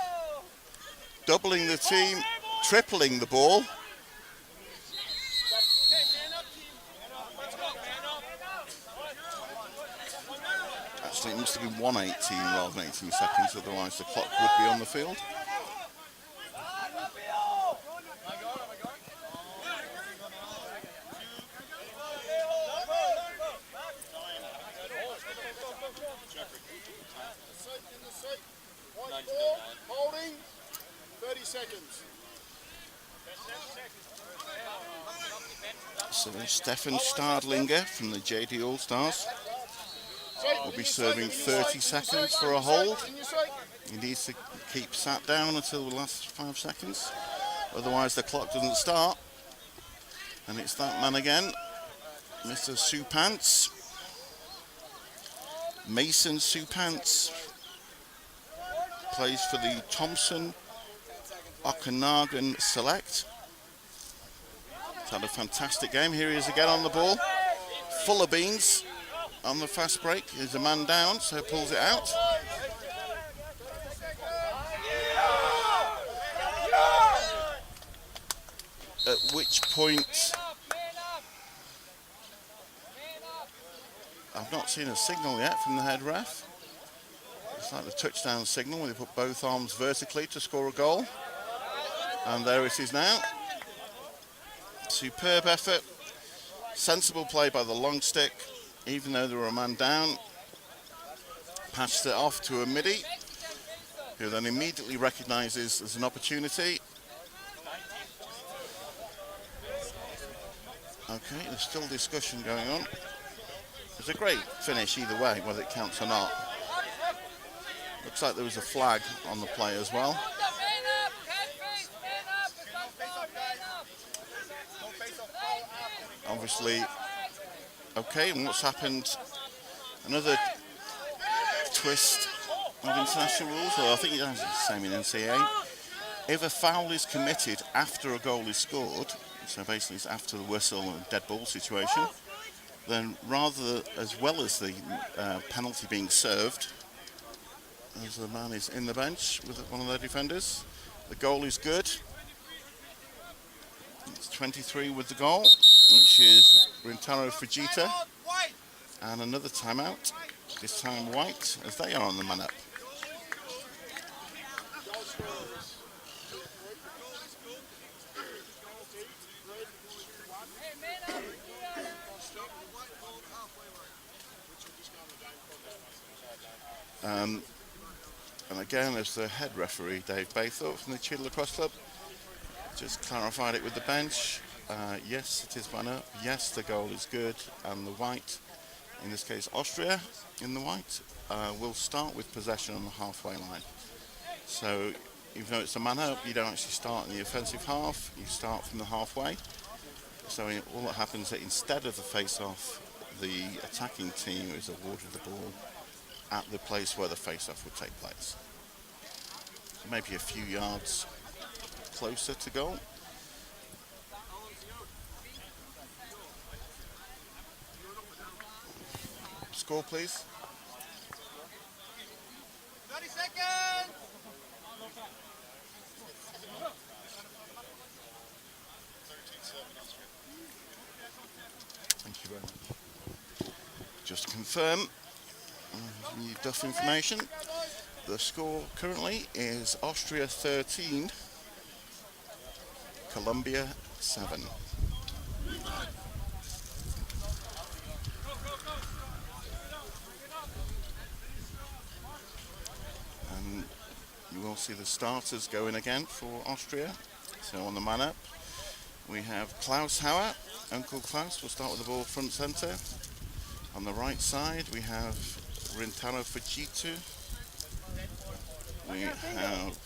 doubling the team, tripling the ball. Actually, it must have been 1:18 rather than 18 seconds, otherwise the clock would be on the field. In the seat. White ball, holding, 30 seconds. So Stefan Stadlinger from the JD All-Stars will be serving 30 seconds for a hold. In your seat. He needs to keep sat down until the last 5 seconds, otherwise the clock doesn't start. And it's that man again, Mr. Supants, Mason Supants, plays for the Thompson Okanagan Select. He's had a fantastic game. Here he is again on the ball, full of beans on the fast break. There's a man down, so pulls it out. At which point, I've not seen a signal yet from the head ref. It's like the touchdown signal when they put both arms vertically to score a goal. And there it is now. Superb effort. Sensible play by the long stick, even though there were a man down. Passed it off to a midi, who then immediately recognises there's an opportunity. Okay, there's still discussion going on. It's a great finish either way, whether it counts or not. Looks like there was a flag on the play as well. Obviously, okay, and what's happened? Another twist of international rules, well, I think it's the same in NCAA. If a foul is committed after a goal is scored, so basically it's after the whistle and dead ball situation, then rather, as well as the penalty being served, as the man is in the bench with one of their defenders, the goal is good. It's 23 with the goal, which is Rintaro Fujita, and another timeout, this time White, as they are on the man up. And again, as the head referee, Dave Baythorpe from the Chile Lacrosse Club, just clarified it with the bench. Yes, it is man up. Yes, the goal is good. And the White, in this case Austria in the White, will start with possession on the halfway line. So even though it's a man up, you don't actually start in the offensive half, you start from the halfway. So all that happens is that instead of the face-off, the attacking team is awarded the ball at the place where the face-off would take place. Maybe a few yards closer to goal. Score, please. 30 seconds! Thank you very much. Just to confirm, new Duff information. The score currently is Austria 13, Colombia 7. And you will see the starters going again for Austria. So on the man up, we have Klaus Hauer. Uncle Klaus will start with the ball front centre. On the right side, we have Rintaro Fujita. We have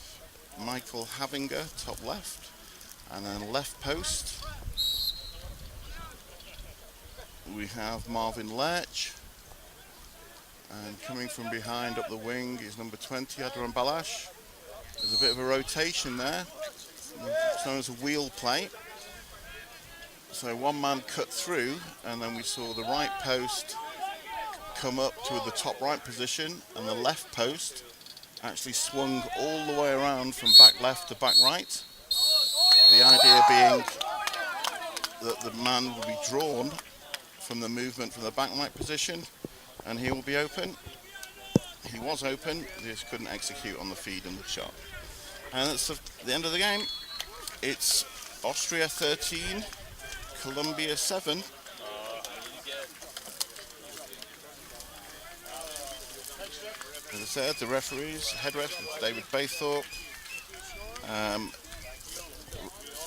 Michael Havinger, top left. And then left post, we have Marvin Lerch. And coming from behind up the wing is number 20, Adran Balash. There's a bit of a rotation there. It's known as a wheel play. So one man cut through, and then we saw the right post come up to the top right position, and the left post actually swung all the way around from back left to back right. The idea being that the man will be drawn from the movement from the back right position and he will be open. He was open, he just couldn't execute on the feed and the shot. And that's the end of the game. It's Austria 13, Colombia 7. As I said, the referees, head referee David Baythorpe.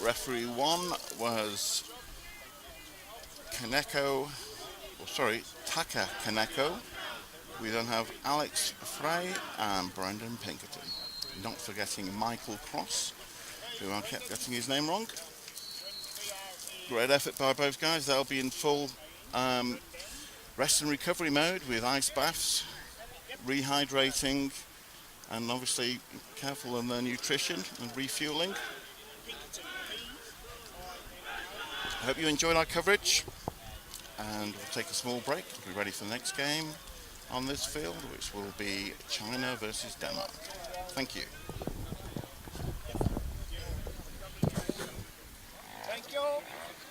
Referee 1 was Taka Kaneko. We then have Alex Frey and Brendan Pinkerton. Not forgetting Michael Cross, who I kept getting his name wrong. Great effort by both guys. They'll be in full rest and recovery mode with ice baths, rehydrating, and obviously careful on their nutrition and refueling. I hope you enjoyed our coverage, and we'll take a small break and be ready for the next game on this field, which will be China versus Denmark. Thank you.